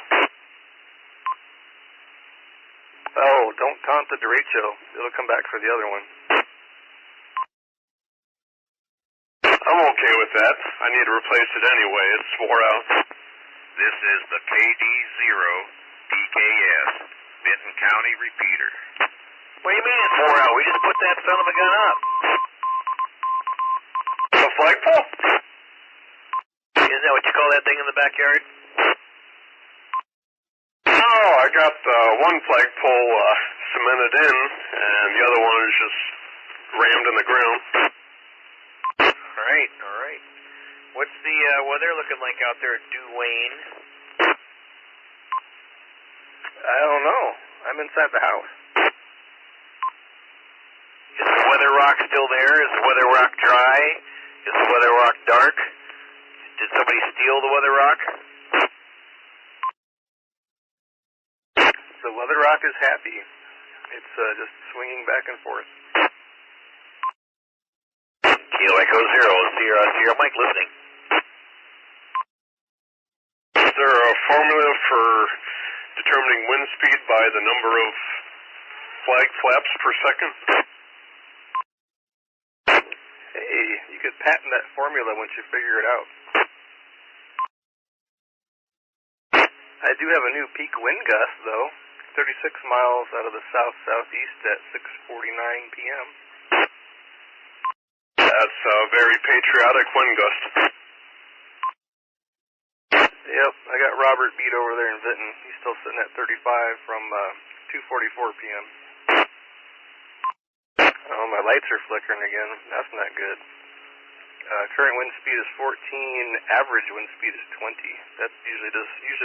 Oh, don't taunt the derecho. It'll come back for the other one. I'm okay with that. I need to replace it anyway. It's wore out. This is the KD0DKS, Benton County repeater. What do you mean it's wore out? We just put that son of a gun up. The flagpole? Isn't that what you call that thing in the backyard? No, I got one flagpole cemented in, and the other one is just rammed in the ground. All right. What's the weather looking like out there at Duane? I don't know. I'm inside the house. Is the weather rock still there? Is the weather rock dry? Is the weather rock dark? Did somebody steal the weather rock? The weather rock is happy. It's just swinging back and forth. Kilo Echo Zero, Sierra Mike listening. Is there a formula for determining wind speed by the number of flag flaps per second? Hey, you could patent that formula once you figure it out. I do have a new peak wind gust, though. 36 miles out of the south-southeast at 6:49 p.m. That's a very patriotic wind gust. Yep, I got Robert beat over there in Benton. He's still sitting at 35 from 2:44 p.m. Oh, my lights are flickering again. That's not good. Current wind speed is 14. Average wind speed is 20. That's usually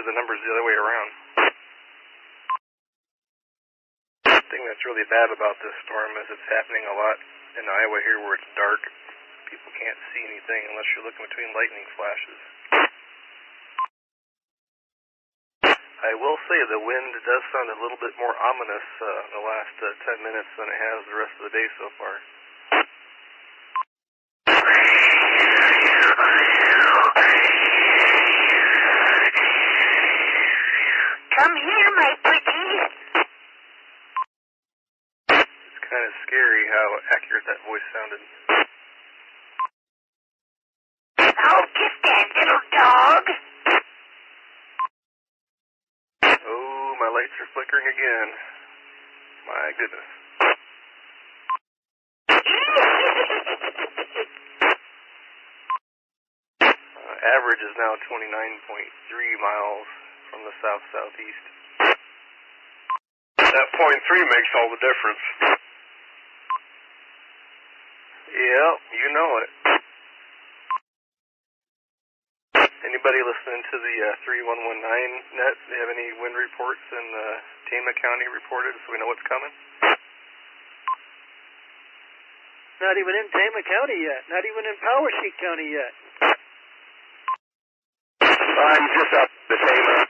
the number's the other way around. The thing that's really bad about this storm is it's happening a lot in Iowa here where it's dark. People can't see anything unless you're looking between lightning flashes. I will say the wind does sound a little bit more ominous in the last 10 minutes than it has the rest of the day so far. Come here, my pretty. It's kind of scary how accurate that voice sounded. Oh, kiss that little dog. Oh, my lights are flickering again. My goodness. Average is now 29.3 miles from the south-southeast. That .3 makes all the difference. Yep, you know it. Anybody listening to the 3119 net, they have any wind reports in Tama County reported so we know what's coming? Not even in Tama County yet. Not even in Power Sheet County yet. I'm just up the Tama.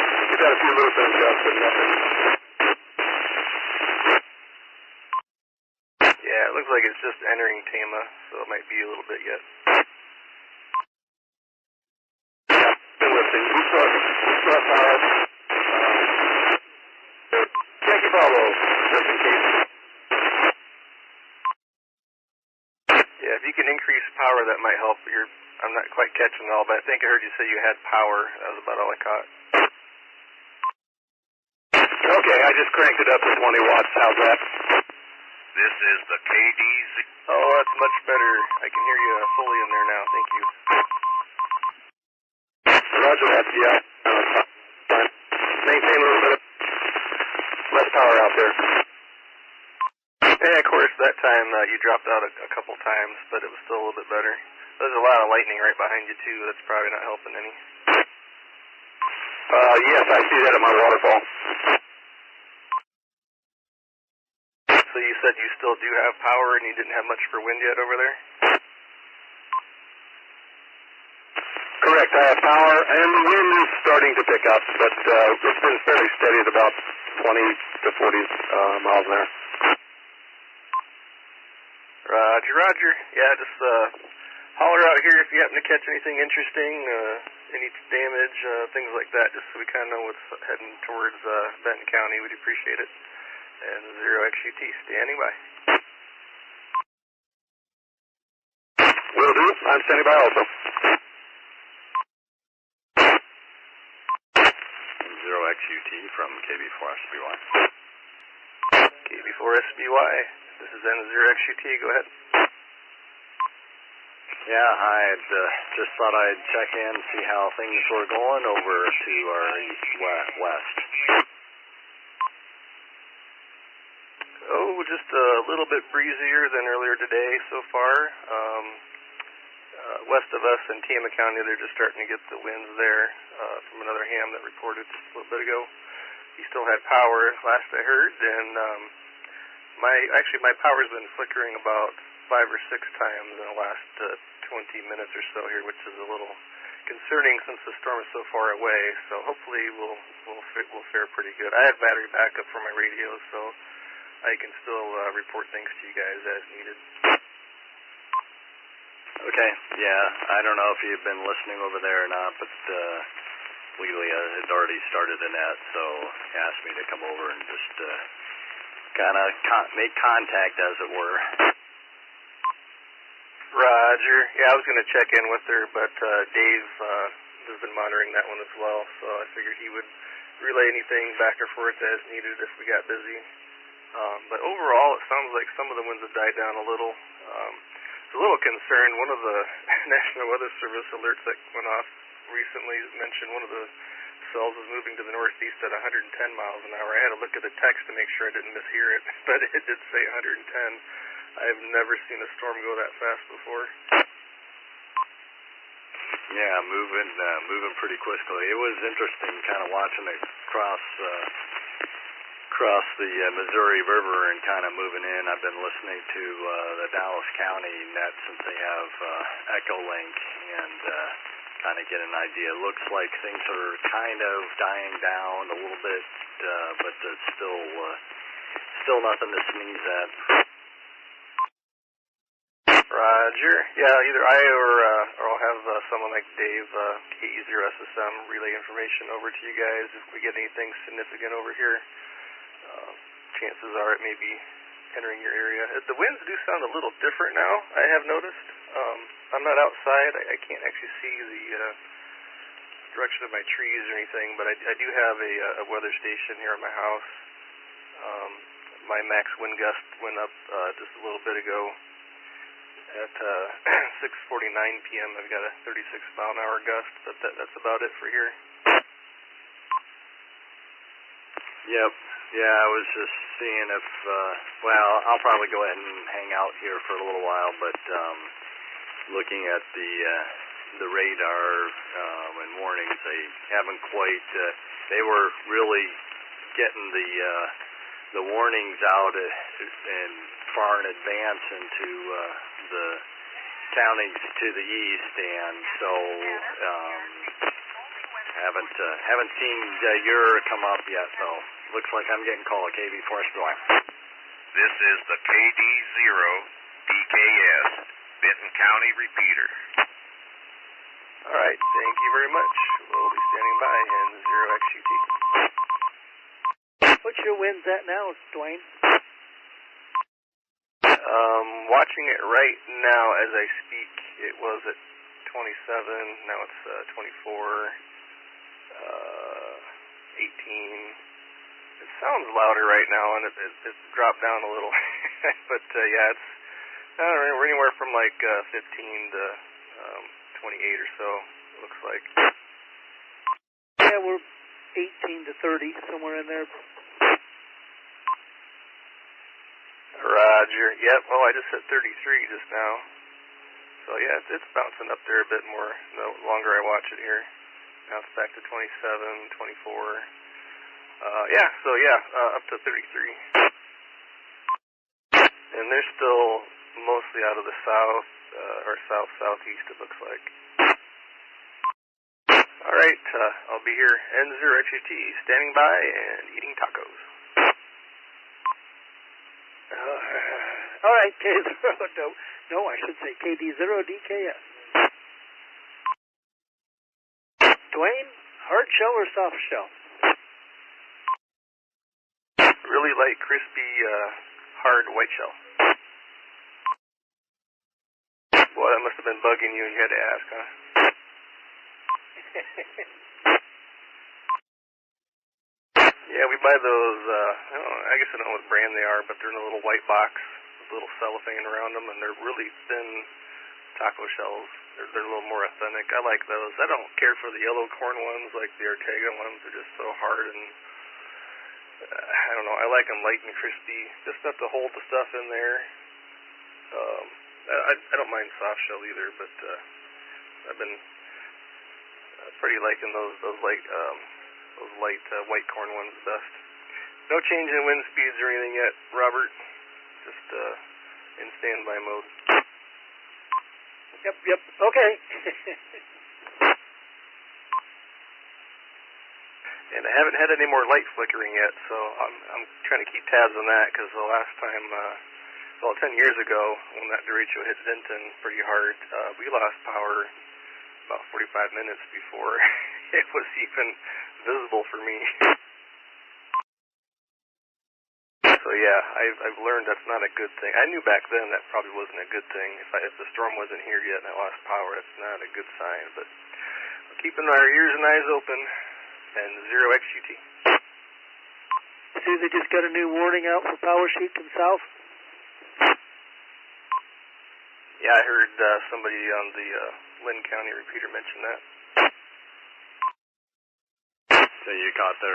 We've got a few little things up, but nothing. Yeah, it looks like it's just entering Tama, so it might be a little bit yet. Been listening. We saw power. Check your follow, just in case. Yeah, if you can increase power, that might help. I'm not quite catching it all, but I think I heard you say you had power. That was about all I caught. Okay, I just cranked it up to 20 watts. How's that? This is the KD0. Oh, that's much better. I can hear you fully in there now. Thank you. Roger that, yeah. Maintain a little bit less power out there. Yeah, of course, that time you dropped out a couple times, but it was still a little bit better. There's a lot of lightning right behind you, too. That's probably not helping any. Yes, I see that at my waterfall. So you said you still do have power and you didn't have much for wind yet over there? Correct, I have power, and the wind is starting to pick up, but it's been fairly steady at about 20 to 40 miles an hour. Roger, roger. Yeah, just holler out here if you happen to catch anything interesting, any damage, things like that, just so we kind of know what's heading towards Benton County. We'd appreciate it. And 0XUT, standing by. Will do. I'm standing by also. 0XUT from KB4SBY. KB4SBY. This is N0XUT. Go ahead. Yeah, I just thought I'd check in, see how things were going over to our west. Oh, just a little bit breezier than earlier today so far. West of us in Tama County, they're just starting to get the winds there from another ham that reported just a little bit ago. He still had power last I heard, and my power's been flickering about 5 or 6 times in the last 20 minutes or so here, which is a little concerning since the storm is so far away. So hopefully we'll fare pretty good. I have battery backup for my radio, so I can still report things to you guys as needed. Okay, yeah, I don't know if you've been listening over there or not, but Lelia had already started a net, so he asked me to come over and just kind of make contact, as it were. Roger. Yeah, I was going to check in with her, but Dave has been monitoring that one as well, so I figured he would relay anything back or forth as needed if we got busy. But overall, it sounds like some of the winds have died down a little. I was a little concerned. One of the National Weather Service alerts that went off recently mentioned one of the cells was moving to the northeast at 110 miles an hour. I had to look at the text to make sure I didn't mishear it, but it did say 110. I've never seen a storm go that fast before. Yeah, moving pretty quickly. It was interesting kind of watching it cross the Missouri River and kind of moving in. I've been listening to the Dallas County net since they have Echolink and kind of get an idea. It looks like things are kind of dying down a little bit, but it's still nothing to sneeze at. Roger. Yeah, either I or I'll have someone like Dave, KE0SSM, relay information over to you guys if we get anything significant over here. Chances are it may be entering your area. The winds do sound a little different now, I have noticed. I'm not outside. I can't actually see the direction of my trees or anything, but I do have a weather station here at my house. My max wind gust went up just a little bit ago. At 6:49 p.m., I've got a 36-mile-an-hour gust, but that's about it for here. Yep. Yeah, I was just seeing if, I'll probably go ahead and hang out here for a little while, but looking at the radar and warnings, they haven't quite, they were really getting the warnings out and far in advance into the counties to the east, and so haven't seen your come up yet, so looks like I'm getting called KB4SBY. This is the KD0DKS Benton County repeater. All right, thank you very much. We'll be standing by in 0XUT. What's your winds at now, Dwayne? Watching it right now as I speak, it was at 27, now it's 24, 18, It sounds louder right now, and it's dropped down a little. But, yeah, it's, I don't know, we're anywhere from like 15 to 28 or so, it looks like. Yeah, we're 18 to 30, somewhere in there. Roger. Yep. Oh, I just hit 33 just now. So yeah, it's bouncing up there a bit more the longer I watch it here. Now it's back to 27, 24. Yeah. So yeah, up to 33. And they're still mostly out of the south or southeast. It looks like. All right. I'll be here. N0XUT standing by and eating tacos. All right, no, I should say KD0DKS. Dwayne, hard shell or soft shell? Really light, crispy, hard white shell. Boy, that must have been bugging you and you had to ask, huh? Yeah, we buy those, I guess I don't know what brand they are, but they're in a little white box with a little cellophane around them, and they're really thin taco shells. They're a little more authentic. I like those. I don't care for the yellow corn ones, like the Ortega ones. They're just so hard, and I don't know. I like them light and crispy, just enough to hold the stuff in there. I don't mind soft shell either, but I've been pretty liking those light white corn ones best. No change in wind speeds or anything yet, Robert. Just in standby mode. Yep. Okay. And I haven't had any more light flickering yet, so I'm trying to keep tabs on that because the last time, 10 years ago, when that derecho hit Benton pretty hard, we lost power about 45 minutes before it was even visible for me. So yeah, I've learned that's not a good thing. I knew back then that probably wasn't a good thing. If the storm wasn't here yet and I lost power, that's not a good sign. But we're keeping our ears and eyes open. And 0XUT. See, they just got a new warning out for power sheets in south. Yeah, I heard somebody on the Lynn County repeater mention that. So you caught the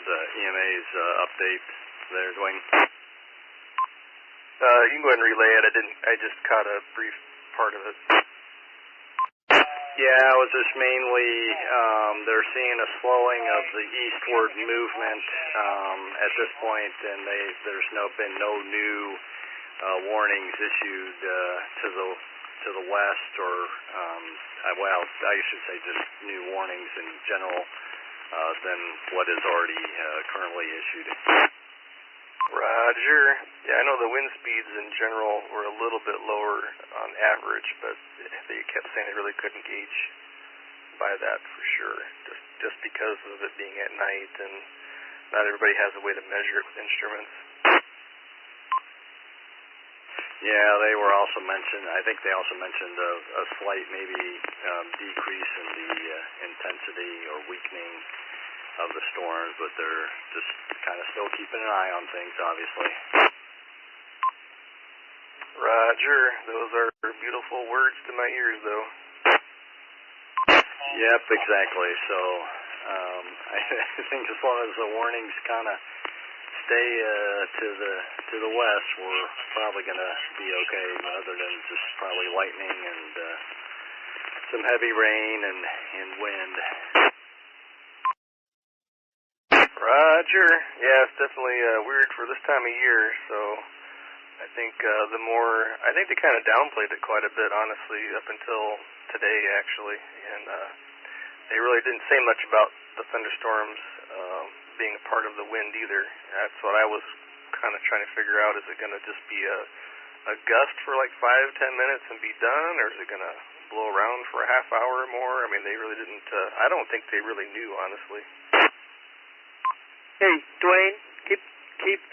EMA's update there, Dwayne? You can go ahead and relay it. I just caught a brief part of it. Yeah, it was just mainly they're seeing a slowing of the eastward movement at this point, and there's been no new warnings issued to the west, or I should say just new warnings in general than what is already currently issued. Roger. Yeah, I know the wind speeds in general were a little bit lower on average, but they kept saying they really couldn't gauge by that for sure, just because of it being at night, and not everybody has a way to measure it with instruments. Yeah, they were also mentioned. I think they also mentioned a slight maybe decrease in the intensity or weakening of the storms, but they're just kind of still keeping an eye on things, obviously. Roger. Those are beautiful words to my ears, though. Yep, exactly. So I think as long as the warnings kind of stay to the west, we're probably going to be okay, other than just probably lightning and some heavy rain and wind. Roger. Yeah, it's definitely weird for this time of year, so I think they kind of downplayed it quite a bit, honestly, up until today, actually, and they really didn't say much about the thunderstorms being a part of the wind either. That's what I was kind of trying to figure out. Is it going to just be a gust for like 5-10 minutes and be done, or is it going to blow around for a half hour or more? I mean, they really didn't, I don't think they really knew, honestly. Hey, Dwayne, keep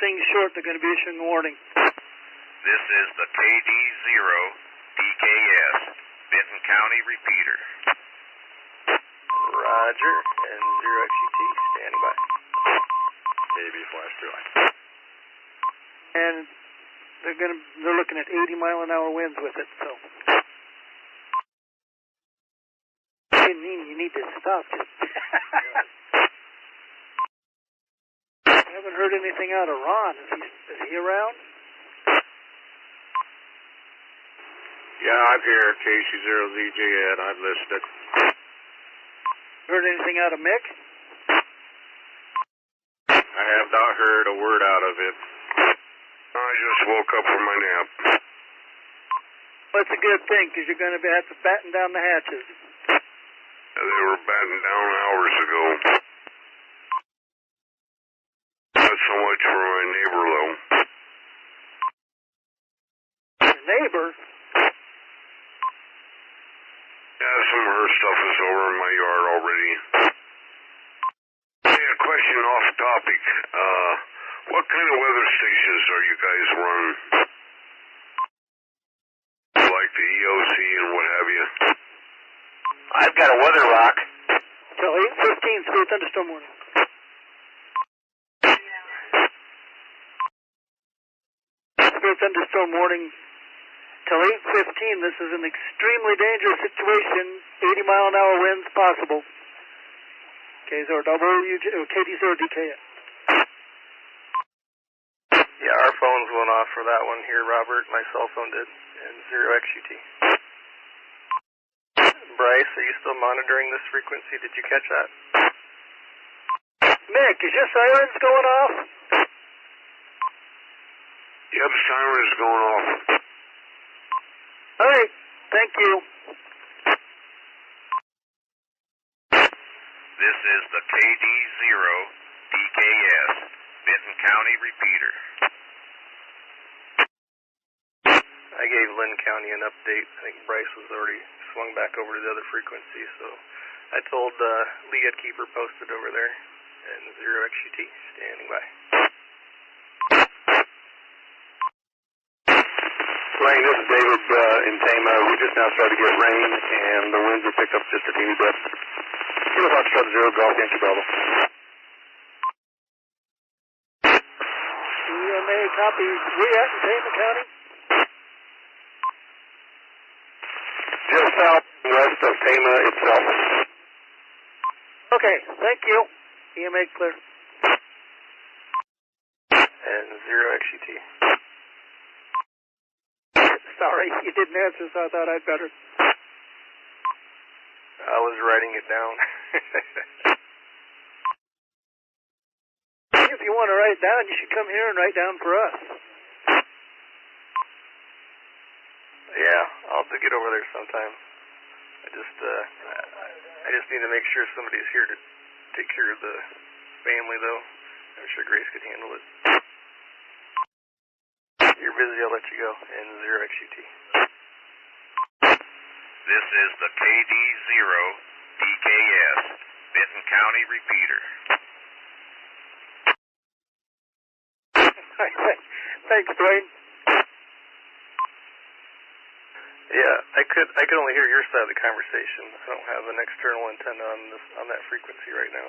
things short. They're going to be issuing a warning. This is the KD0DKS, Benton County repeater. Roger, and 0XUT, standing by. maybe flash through line. And they're looking at 80-mile-an-hour winds with it, so. You need to stop. I haven't heard anything out of Ron. Is he around? Yeah, I'm here, KC0DKS, and I've listened. Heard anything out of Mick? I have not heard a word out of him. I just woke up from my nap. Well, it's a good thing, because you're going to have to batten down the hatches. They were battened down hours ago. Not so much for my neighbor, though. Your neighbor? Yeah, some of her stuff is over in my yard already. Hey, a question off topic. What kind of weather stations are you guys running? Like the EOC and what have you? I've got a weather rock. Till 8:15, severe thunderstorm warning. Severe thunderstorm warning till 8:15. This is an extremely dangerous situation. 80-mile-an-hour winds possible. KD0DKS. Yeah, our phones went off for that one here, Robert. My cell phone did, and 0XUT. Bryce, are you still monitoring this frequency? Did you catch that? Mick, is your sirens going off? Yep, siren's going off. All right, thank you. This is the KD0DKS, Benton County repeater. I gave Lynn County an update. I think Bryce was already swung back over to the other frequency, so I told Lee I'd keep her posted over there, and 0XUT standing by. Dwayne, this is David in Tama. We just now started to get rain, and the winds have picked up just a teeny bit. Kilo Foxtrot 0, Golf Yankee Bravo. EMA copy. We at in Tama County? Just south and west of Tama itself. Okay, thank you. EMA clear. And 0XUT. Sorry, you didn't answer, so I thought I'd better. I was writing it down. If you want to write down, you should come here and write down for us. Yeah, I'll have to get over there sometime. I just need to make sure somebody's here to take care of the family, though. I'm sure Grace could handle it. You're busy, I'll let you go. And 0XUT. This is the KD0DKS, Benton County repeater. Thanks, Dwayne. Yeah, I could only hear your side of the conversation. I don't have an external antenna on that frequency right now.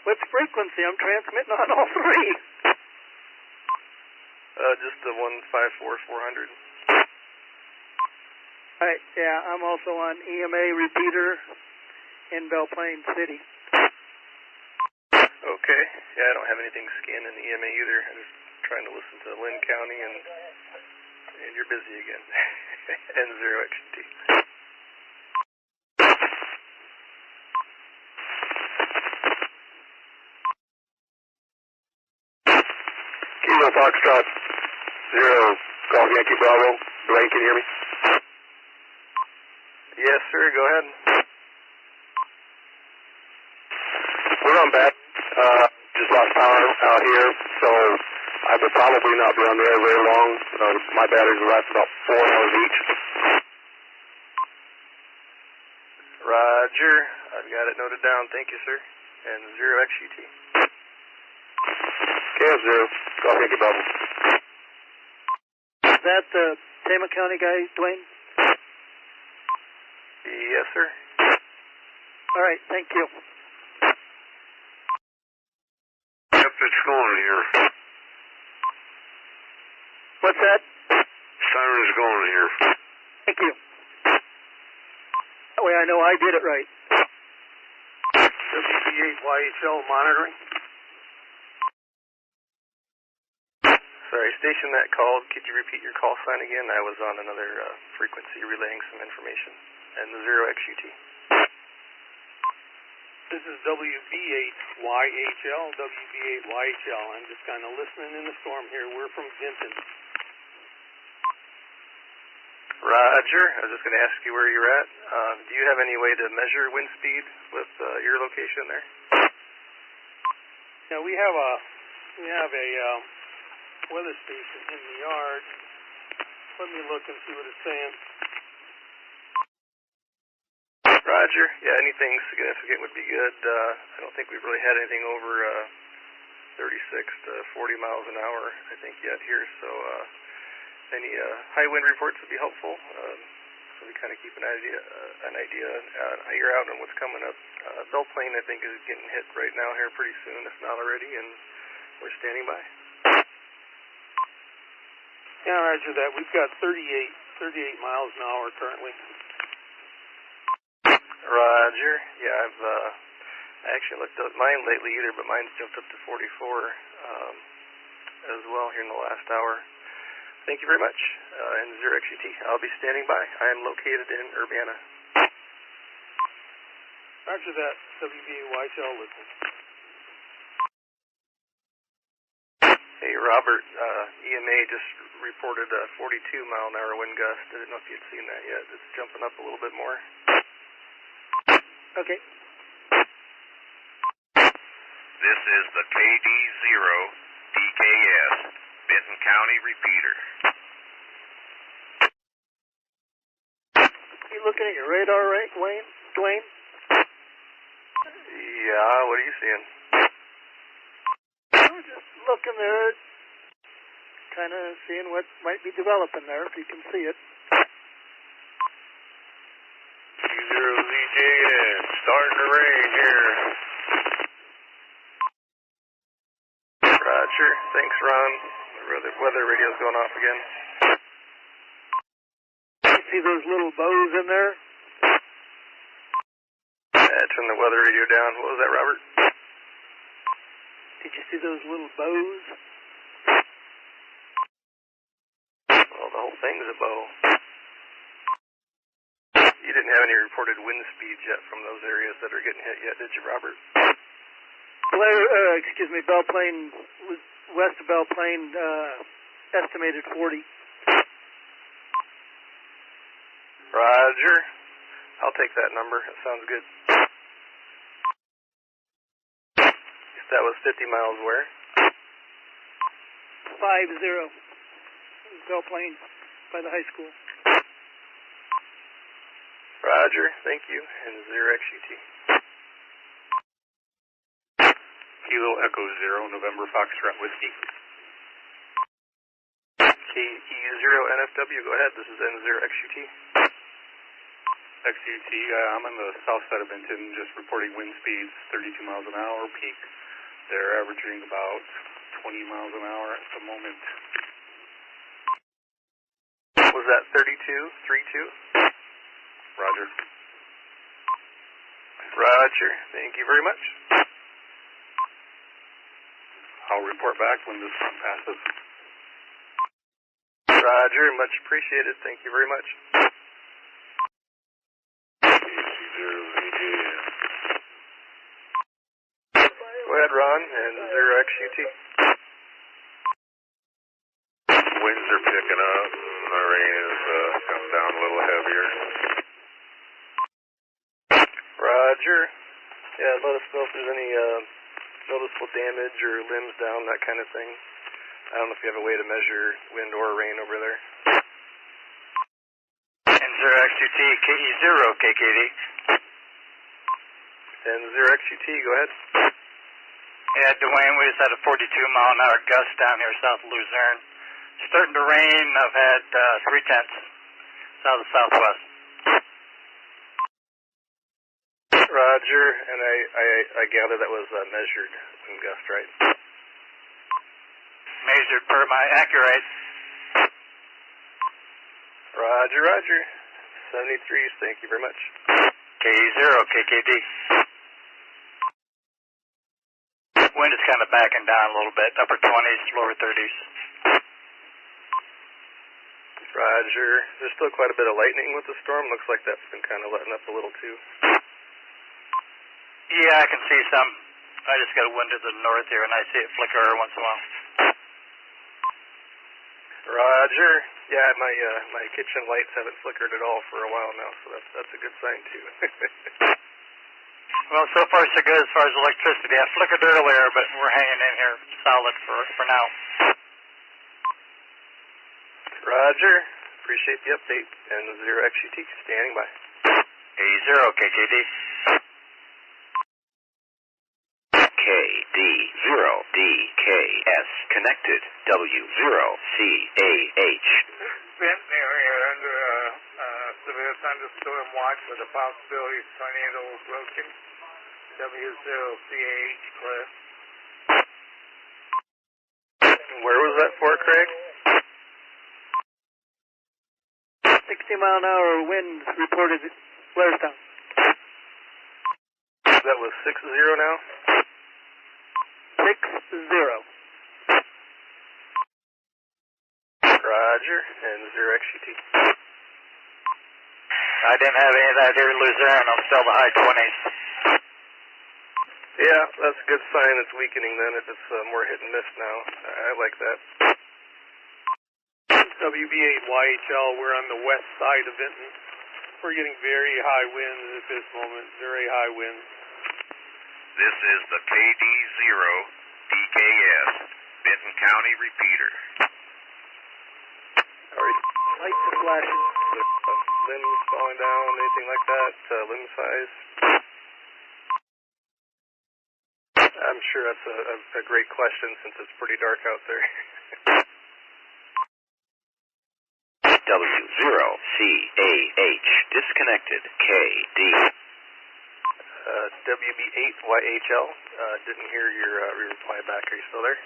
What's frequency? I'm transmitting on all three. Just the 154-400. Right, yeah, I'm also on EMA repeater in Belle Plaine City. Okay, yeah, I don't have anything scanned in the EMA either. I'm just trying to listen to Lynn County, and you're busy again. And 0XT. Kilo Foxtrot 0, Golf Yankee Bravo. Dwayne, can you hear me? Yes, sir, go ahead. We're on back. Just lost power out here, so I will probably not be on the air very long. My batteries will last about 4 hours each. Roger, I've got it noted down. Thank you, sir. And 0XUT. KF0, Golf Yankee Bravo. Is that the Tama County guy, Dwayne? Yes, sir. All right, thank you. going here. What's that? Siren's going here. Thank you. That way I know I did it right. WB8YHL monitoring. Sorry, station that called. Could you repeat your call sign again? I was on another frequency relaying some information. And the 0XUT. This is WB8YHL, WB8YHL. I'm just kind of listening in the storm here. We're from Benton. Roger. I was just going to ask you where you're at. Do you have any way to measure wind speed with your location there? Yeah, we have a weather station in the yard. Let me look and see what it's saying. Roger. Yeah, anything significant would be good. I don't think we've really had anything over 36 to 40 miles an hour, I think, yet here. So any high wind reports would be helpful. So we kind of keep an idea you're out on what's coming up. Belle Plaine, I think, is getting hit right now here pretty soon, if not already, and we're standing by. Yeah, roger that. We've got 38 miles an hour currently. Roger. Yeah, I actually looked at mine lately either, but mine's jumped up to 44 as well here in the last hour. Thank you very much. And 0XUT, I'll be standing by. I am located in Urbana. Roger that. WB8YHL listening. Hey, Robert, EMA just reported a 42-mile-an-hour wind gust. I didn't know if you'd seen that yet. It's jumping up a little bit more. Okay. This is the KD0DKS, Benton County repeater. You looking at your radar, right, Dwayne? Yeah, what are you seeing? We're just looking there, kind of seeing what might be developing there, if you can see it. KD0DKS, starting to rain here. Roger. Thanks, Ron. The weather radio's going off again. You see those little bows in there? Turn the weather radio down. What was that, Robert? Did you see those little bows? Well, the whole thing's a bow. You didn't have any reported wind speeds yet from those areas that are getting hit yet, did you, Robert? Belle Plaine, west of Belle Plaine, estimated 40. Roger. I'll take that number. That sounds good. That was 50 miles where? 50. Belle Plaine by the high school. Roger. Thank you. And 0XUT. Kilo Echo 0, November Foxtrot Whiskey. KE0 NFW, go ahead. This is N0XUT. XUT, I'm on the south side of Benton, just reporting wind speeds 32 miles an hour, peak. They're averaging about 20 miles an hour at the moment. Was that 32? Roger. Roger. Thank you very much. I'll report back when this front passes. Roger. Much appreciated. Thank you very much. Go ahead, Ron, and 0XUT. Winds are picking up, and the rain has come down a little heavier. Roger. Yeah, let us know if there's any noticeable damage or limbs down, that kind of thing. I don't know if you have a way to measure wind or rain over there. N0XUT, KE0, KKD. And 0XUT, go ahead. Yeah, Dwayne, we just had a 42-mile-an-hour gust down here south of Luzerne. Starting to rain. I've had 3/10 south of southwest. Roger, and I gather that was measured wind gust, right? measured per my accurate. Roger, roger. 73s, thank you very much. KD0KKD. Wind is kind of backing down a little bit, upper 20s, lower 30s. Roger. There's still quite a bit of lightning with the storm. Looks like that's been kind of letting up a little too. Yeah, I can see some. I just got a wind to the north here, and I see it flicker every once in a while. Roger. Yeah, my kitchen lights haven't flickered at all for a while now, so that's a good sign too. Well, so far so good as far as electricity. I flickered earlier, but we're hanging in here solid for now. Roger. Appreciate the update. And 0XUT standing by. KD0KKD. KD0DKS connected. W0CAH. Benton area under severe thunderstorm watch with a possibility of tornado approaching. W0CAH clear. Where was that for, Craig? 60-mile-an-hour winds reported at Blairstown. That was 60 now? 60. Roger. And 0XUT. I didn't have any of that here in Luzerne. I'm still the high 20s. Yeah, that's a good sign it's weakening then if it's more hit and miss now. I like that. WB8YHL, we're on the west side of Benton. We're getting very high winds at this moment, very high winds. This is the KD0DKS, Benton County repeater. Lights are flashing. Limbs falling down, anything like that, limb size. I'm sure that's a great question since it's pretty dark out there. W0CAH disconnected. KD. WB8YHL, didn't hear your reply back. Are you still there?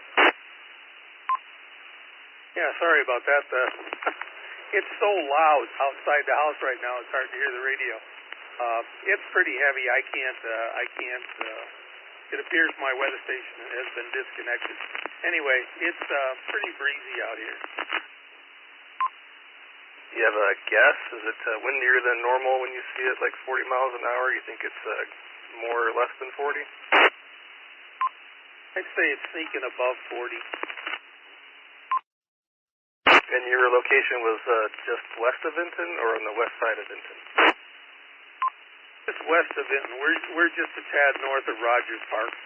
Yeah, sorry about that. It's so loud outside the house right now, it's hard to hear the radio. It's pretty heavy. I can't, it appears my weather station has been disconnected. Anyway, it's pretty breezy out here. You have a guess? Is it windier than normal when you see it like 40 miles an hour? You think it's more or less than 40? I'd say it's sneaking above 40. And your location was just west of Benton or on the west side of Benton? Just west of Benton. We're just a tad north of Rogers Park.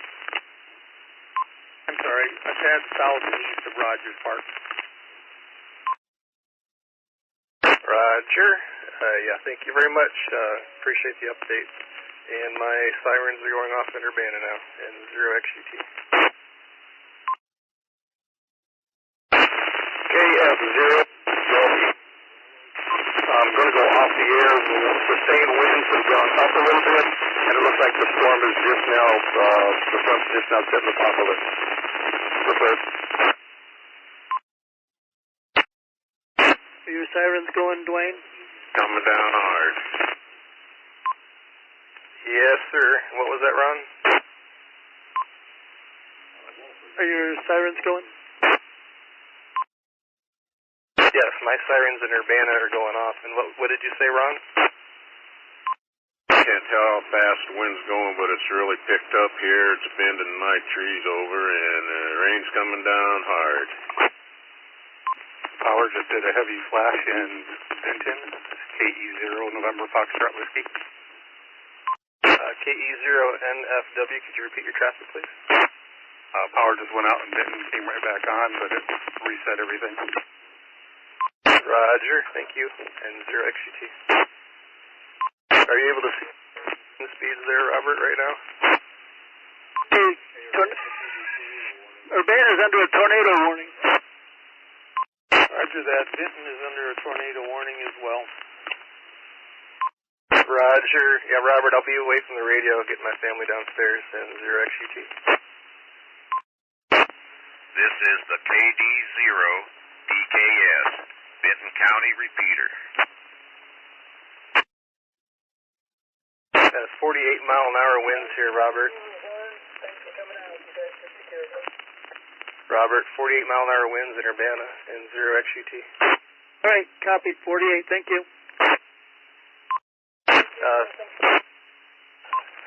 I'm sorry, a tad south and east of Rogers Park. Roger. Yeah, thank you very much. Appreciate the update. And my sirens are going off in Urbana now, and 0XUT. KF0. I'm going to go off the air. Sustained winds have gone up a little bit, and it looks like the storm is just now, the front's just now setting the top of it. Report. Are your sirens going, Dwayne? Coming down hard. Yes, sir. What was that, Ron? Are your sirens going? Yes, my sirens in Urbana are going off. And what did you say, Ron? Can't tell how fast the wind's going, but it's really picked up here. It's bending my trees over, and rain's coming down hard. Power just did a heavy flash in Benton. KE0 November Foxtrot Whiskey. KE0 NFW, could you repeat your traffic, please? Power just went out in Benton, came right back on, but it reset everything. Roger, thank you. And 0XUT. Are you able to see the speeds there, Robert, right now? Urbana's under a tornado warning. Roger that. Benton is under a tornado warning as well. Roger. Yeah, Robert, I'll be away from the radio. I'll get my family downstairs and 0XUT. This is the KD0DKS, Benton County repeater. That's 48-mile-an-hour winds here, Robert. Robert, 48-mile-an-hour winds in Urbana and 0 XUT. All right, copied 48, thank you.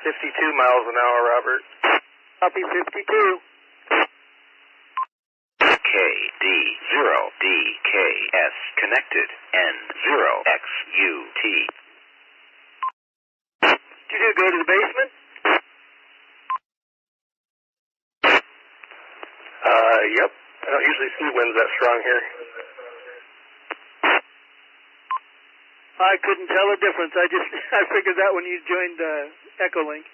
52 miles an hour, Robert. Copy 52. KD0DKS connected, N0XUT. Did you go to the basement? Yep. I don't usually see winds that strong here. I couldn't tell the difference. I figured that when you joined Echolink.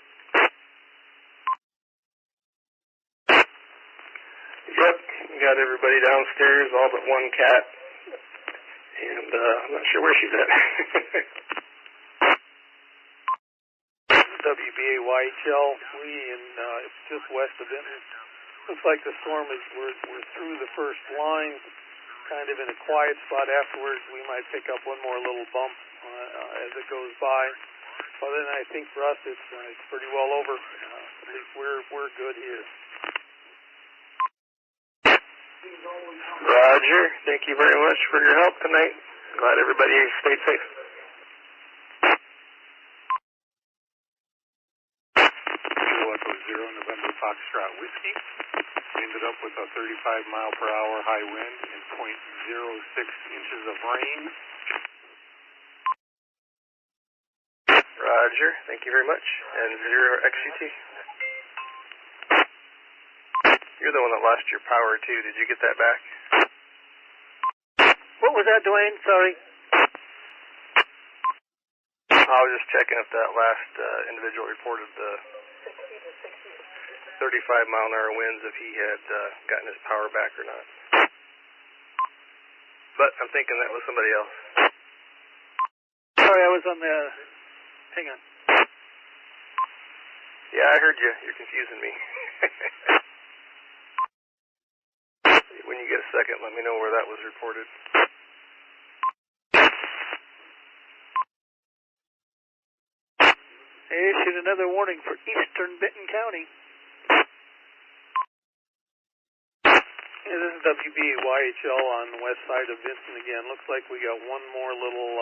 Yep. Got everybody downstairs, all but one cat. And I'm not sure where she's at. WBAYHL, it's just west of Benton. Looks like the storm we're through the first line, kind of in a quiet spot. Afterwards, we might pick up one more little bump as it goes by. But then I think for us, it's pretty well over. At least we're good here. Roger. Thank you very much for your help tonight. Glad everybody stayed safe. Echo 0 November Foxtrot Whiskey. Ended up with a 35-mile-per-hour high wind and 0.06 inches of rain. Roger. Thank you very much. And 0 XUT. You're the one that lost your power, too. Did you get that back? What was that, Dwayne? Sorry. I was just checking if that last individual reported the 35-mile-an-hour winds, if he had gotten his power back or not. But I'm thinking that was somebody else. Sorry, I was on the... Hang on. Yeah, I heard you. You're confusing me. When you get a second, let me know where that was reported. They issued another warning for eastern Benton County. Yeah, this is WBAYHL on the west side of Benton again. Looks like we got one more little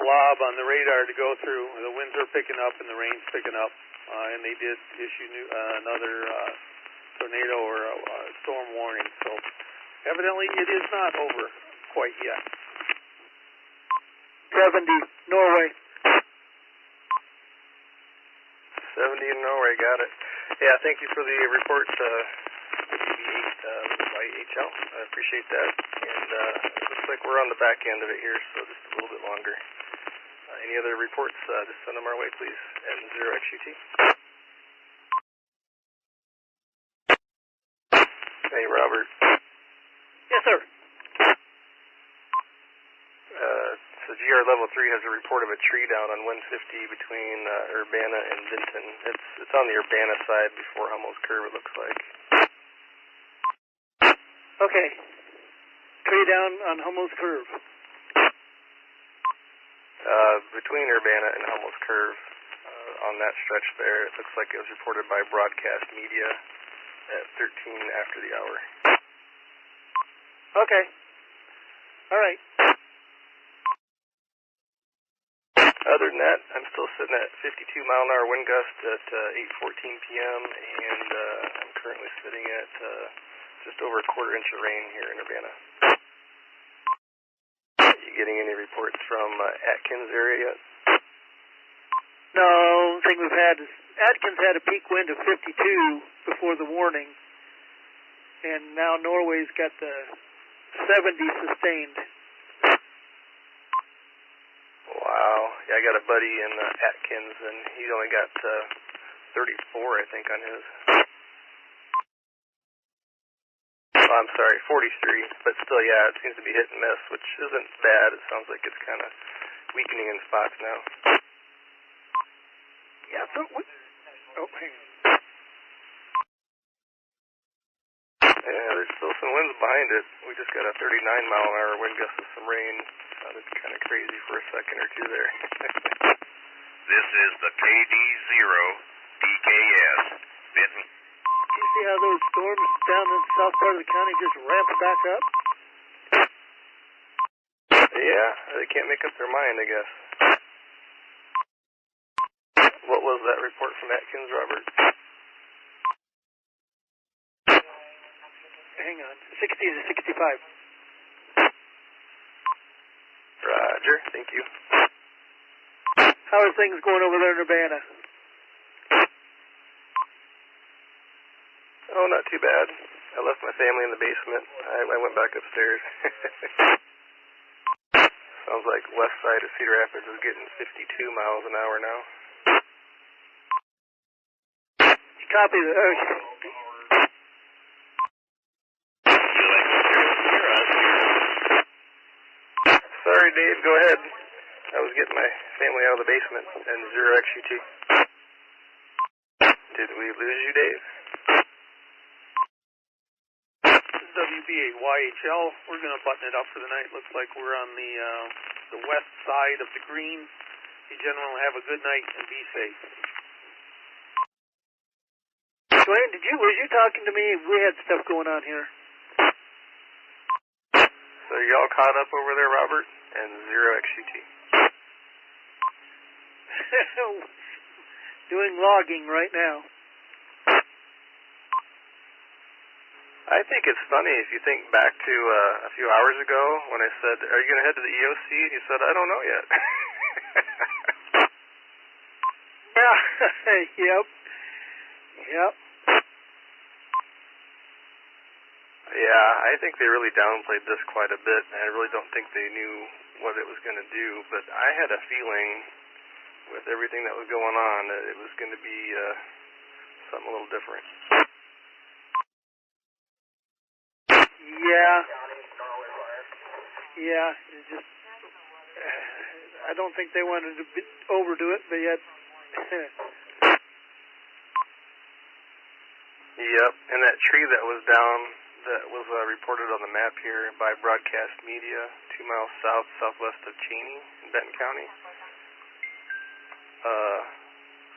blob on the radar to go through. The winds are picking up and the rain's picking up, and they did issue another tornado or storm warning. So evidently it is not over quite yet. 70, Norway. 70 in Norway, got it. Yeah, thank you for the report, YHL. I appreciate that. And it looks like we're on the back end of it here, so just a little bit longer. Any other reports, just send them our way, please. And 0 XUT. Hey, Robert. Yes, sir. So GR level 3 has a report of a tree down on 150 between Urbana and Benton. It's on the Urbana side before Hummel's Curve, it looks like. Okay. Tree down on Hummel's Curve. Between Urbana and Hummel's Curve, on that stretch there, it looks like it was reported by broadcast media at 13 after the hour. Okay. All right. Other than that, I'm still sitting at 52-mile-an-hour wind gust at 8:14 p.m., and I'm currently sitting at just over a quarter inch of rain here in Urbana. You getting any reports from Atkins area yet? No, the thing we've had is Atkins had a peak wind of 52 before the warning, and now Norway's got the 70 sustained. Wow. Yeah, I got a buddy in Atkins, and he's only got 34, I think, on his. Oh, I'm sorry, 43. But still, yeah, it seems to be hit and miss, which isn't bad. It sounds like it's kind of weakening in spots now. Yeah, but what? Oh, hang on. and winds behind it. We just got a 39-mile-an-hour wind gust with some rain. Sounded kind of crazy for a second or two there. This is the KD0DKS, Benton. Do you see how those storms down in the south part of the county just ramp back up? Yeah, they can't make up their mind, I guess. What was that report from Atkins, Robert? Hang on, 60 to 65. Roger, thank you. How are things going over there in Urbana? Oh, not too bad. I left my family in the basement. I went back upstairs. Sounds like west side of Cedar Rapids is getting 52 miles an hour now. Copy that. Sorry, Dave, go ahead. I was getting my family out of the basement and 0XUT. Did we lose you, Dave? WBA YHL, we're going to button it up for the night. Looks like we're on the west side of the green. You gentlemen have a good night and be safe. Dwayne, was you talking to me? We had stuff going on here. So y'all caught up over there, Robert? And 0XUT. Doing logging right now. I think it's funny if you think back to a few hours ago when I said, are you going to head to the EOC? And you said, I don't know yet. Yep. Yeah, I think they really downplayed this quite a bit, and I really don't think they knew what it was going to do, but I had a feeling with everything that was going on that it was going to be something a little different. Yeah, it just, I don't think they wanted to overdo it, but yet. Yep, and that tree that was down, that was reported on the map here by Broadcast Media, 2 miles southwest of Cheney in Benton County.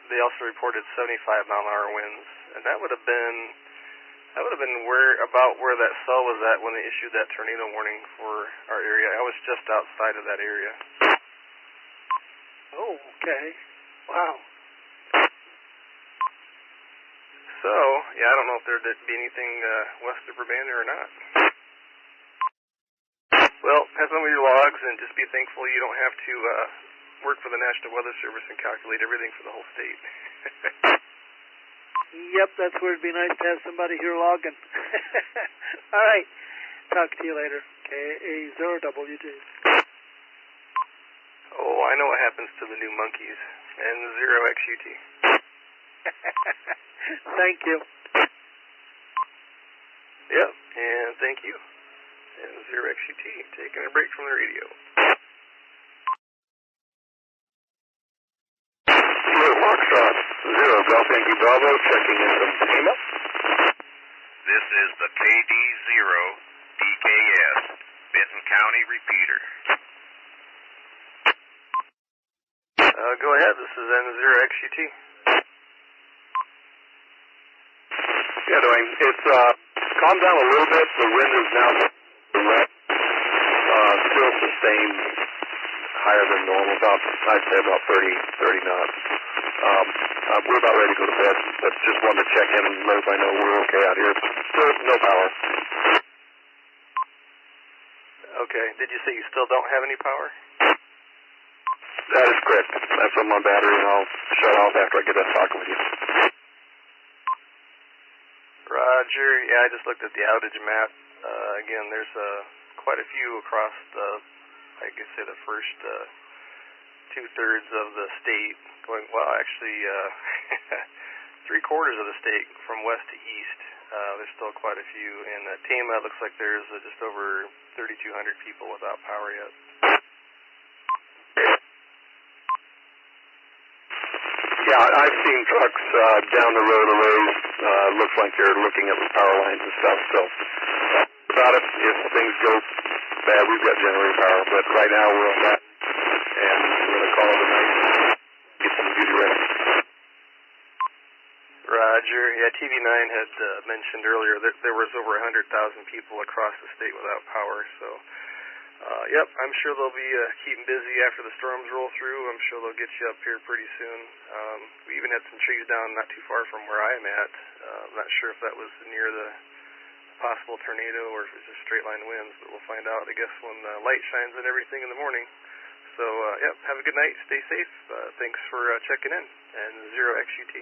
They also reported 75-mile-an-hour winds, and that would have been where that cell was at when they issued that tornado warning for our area. I was just outside of that area. Oh, okay. Wow. So, yeah, I don't know if there'd be anything west of Urbana or not. Well, have some of your logs and just be thankful you don't have to work for the National Weather Service and calculate everything for the whole state. Yep, that's where it'd be nice to have somebody here logging. All right. Talk to you later. KD0DKS. Oh, I know what happens to the new monkeys. And 0XUT. Thank you. Yep, and thank you. And 0XUT, taking a break from the radio. Foxtrot 0, Golf Yankee Bravo, checking in from Pima. This is the KD0DKS, Benton County repeater. Go ahead, this is N0XUT. Yeah, Dwayne, it's calmed down a little bit. The wind is now still sustained higher than normal, I'd say about 30 knots. We're about ready to go to bed, but just wanted to check in and let everybody know we're okay out here. Still no power. Okay, did you say you still don't have any power? That is correct. That's on my battery, and I'll shut off after I get done talking with you. Roger. Yeah, I just looked at the outage map. Again, there's quite a few across the, I guess say the first 2/3 of the state going, well, actually 3/4 of the state from west to east. There's still quite a few. In Tama, it looks like there's just over 3,200 people without power yet. Yeah, I've seen trucks down the road a ways. Looks like they're looking at the power lines and stuff, so about it. If things go bad, we've got generator power, but right now we're on that, and we're going to call it a night, get some duty ready. Roger. Yeah, TV9 had mentioned earlier that there was over 100,000 people across the state without power, so yep, I'm sure they'll be keeping busy after the storms roll through. I'm sure they'll get you up here pretty soon. We even had some trees down not too far from where I'm at. I'm not sure if that was near the possible tornado or if it's just straight line winds, but we'll find out, I guess, when the light shines and everything in the morning. So, yep, have a good night. Stay safe. Thanks for checking in. And 0XUT.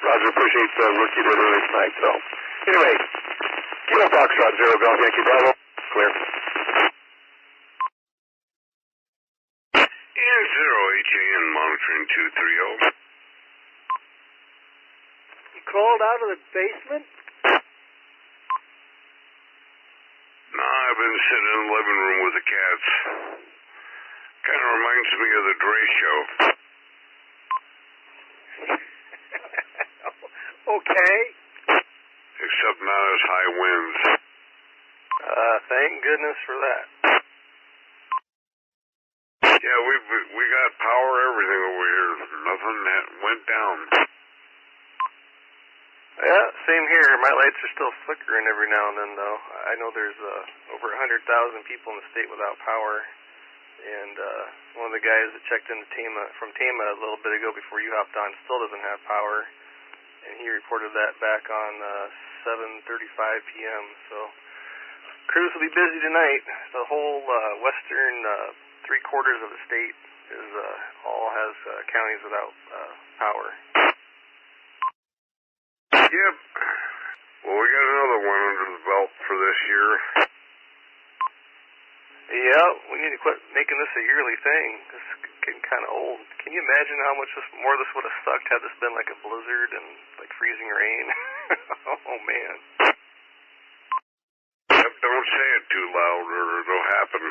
Roger, appreciate the work you did earlier tonight. So, anyway, Kilo Foxtrot 0 Golf Yankee Bravo, clear. And 0HAN monitoring 230. You crawled out of the basement? No, I've been sitting in the living room with the cats. Kind of reminds me of the Dre show. Okay. Except not as high winds. Thank goodness for that. Yeah, we got power, everything over here. Nothing went down. Yeah, same here. My lights are still flickering every now and then, though. I know there's over 100,000 people in the state without power, and one of the guys that checked into from Tama a little bit ago before you hopped on still doesn't have power, and he reported that back on 7:35 p.m. So crews will be busy tonight. The whole western three-quarters of the state is all has counties without power. Yep. Well, we got another one under the belt for this year. Yeah, we need to quit making this a yearly thing. It's getting kind of old. Can you imagine how much more this would have sucked had this been like a blizzard and like freezing rain? Oh, man. Yep, don't say it too loud or it'll happen.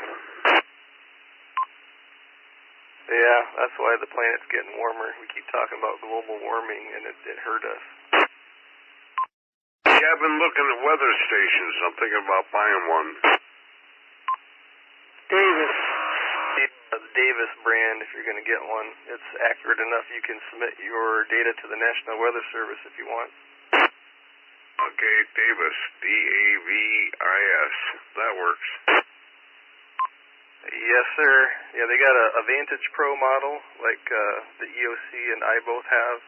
Yeah, that's why the planet's getting warmer. We keep talking about global warming, and it hurt us. Yeah, I've been looking at weather stations. I'm thinking about buying one. Davis. The Davis brand, if you're going to get one. It's accurate enough you can submit your data to the National Weather Service if you want. Okay, Davis. DAVIS. That works. Yes, sir. Yeah, they got a Vantage Pro model, like the EOC and I both have.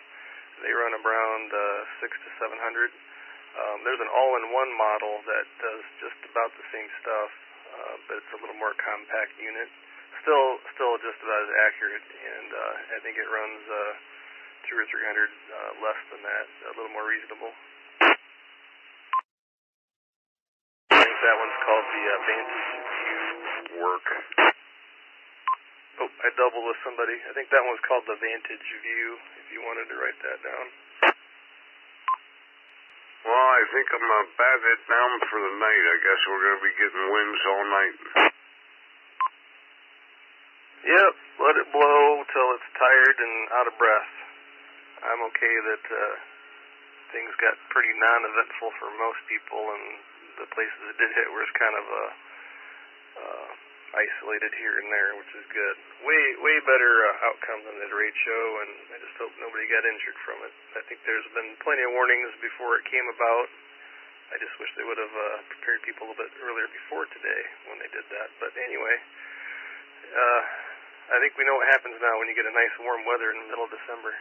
They run around 600 to 700. There's an all-in-one model that does just about the same stuff, but it's a little more compact unit. Still just about as accurate, and I think it runs 200 or 300 less than that, a little more reasonable. I think that one's called the Vantage View. Work. Oh, I doubled with somebody. I think that one's called the Vantage View, if you wanted to write that down. Well, I think I'm going to bat it down for the night. I guess we're going to be getting winds all night. Yep, let it blow till it's tired and out of breath. I'm okay that things got pretty non-eventful for most people, and the places it did hit were kind of isolated here and there, which is good. Way better outcome than the raid show, and I just hope nobody got injured from it. I think there's been plenty of warnings before it came about. I just wish they would have prepared people a little bit earlier before today when they did that. But anyway, I think we know what happens now when you get a nice warm weather in the middle of December.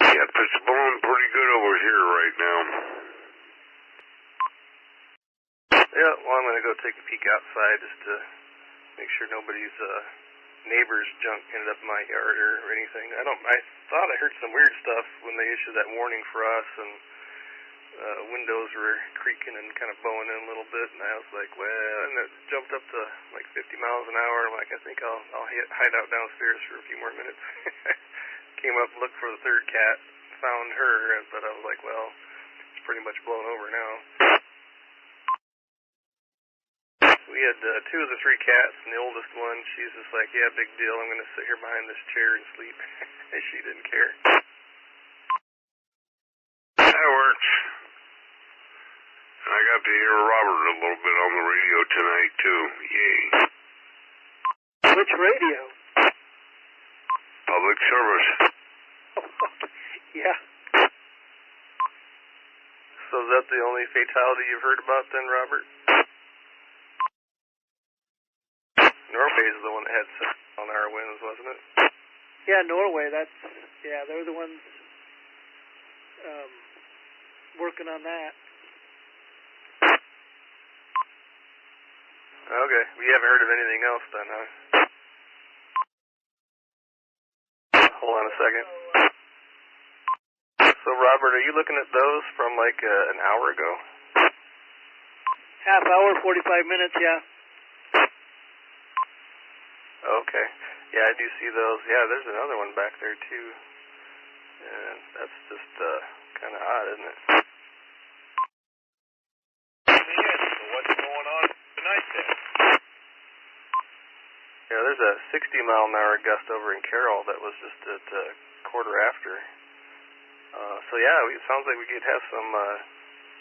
Yep, it's blowing pretty good over here right now. Yeah, well, I'm going to go take a peek outside just to make sure nobody's neighbor's junk ended up in my yard or anything. I thought I heard some weird stuff when they issued that warning for us, and windows were creaking and kind of bowing in a little bit, and I was like, well, and it jumped up to like 50 miles an hour. I'm like, I think I'll hide out downstairs for a few more minutes. Came up, looked for the third cat, found her, but I was like, well, it's pretty much blown over now. We had two of the three cats, and the oldest one, she's just like, yeah, big deal, I'm going to sit here behind this chair and sleep. And she didn't care. That works. got to hear Robert a little bit on the radio tonight, too. Yay. Which radio? Public service. Yeah. So is that the only fatality you've heard about then, Robert? Norway's the one that had 6 mile-an-hour winds, wasn't it? Yeah, Norway, they're the ones working on that. Okay, we haven't heard of anything else then, huh? Hold on a second. So, Robert, are you looking at those from like an hour ago? Half hour, 45 minutes, yeah. Okay. Yeah, I do see those. Yeah, there's another one back there, too. And that's just kind of odd, isn't it? Yeah, so what's going on tonight then? Yeah, there's a 60-mile-an-hour gust over in Carroll that was just at quarter after. So yeah, it sounds like we could have some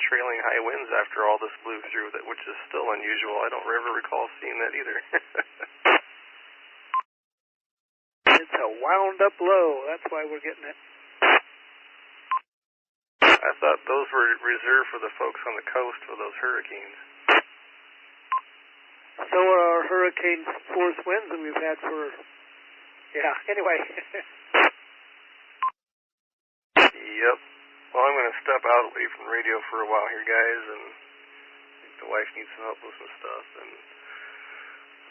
trailing high winds after all this blew through, which is still unusual. I don't ever recall seeing that either. It's a wound-up low. That's why we're getting it. I thought those were reserved for the folks on the coast for those hurricanes. So are our hurricane force winds that we've had for... Yeah, anyway. Yep. Well, I'm going to step out away from radio for a while here, guys, and I think the wife needs some help with some stuff, and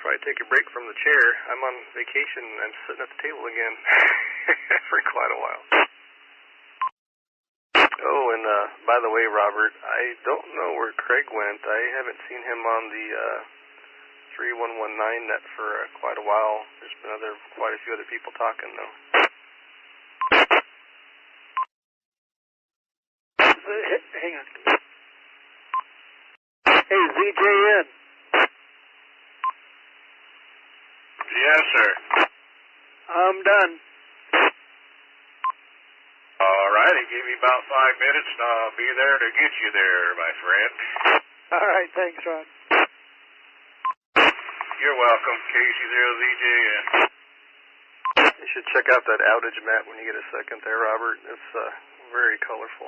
probably take a break from the chair. I'm on vacation, and I'm sitting at the table again for quite a while. Oh, and by the way, Robert, I don't know where Craig went. I haven't seen him on the 3119 net for quite a while. There's been quite a few other people talking, though. Hang on. Hey, ZJN. Yes, sir. I'm done. All right, give me about 5 minutes, and I'll be there to get you there, my friend. All right, thanks, Ron. You're welcome, KD0DKS. You should check out that outage map when you get a second there, Robert. It's very colorful.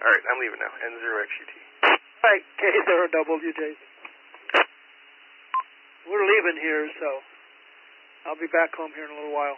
All right, I'm leaving now. N0XUT. All right, K0WJ. We're leaving here, so I'll be back home here in a little while.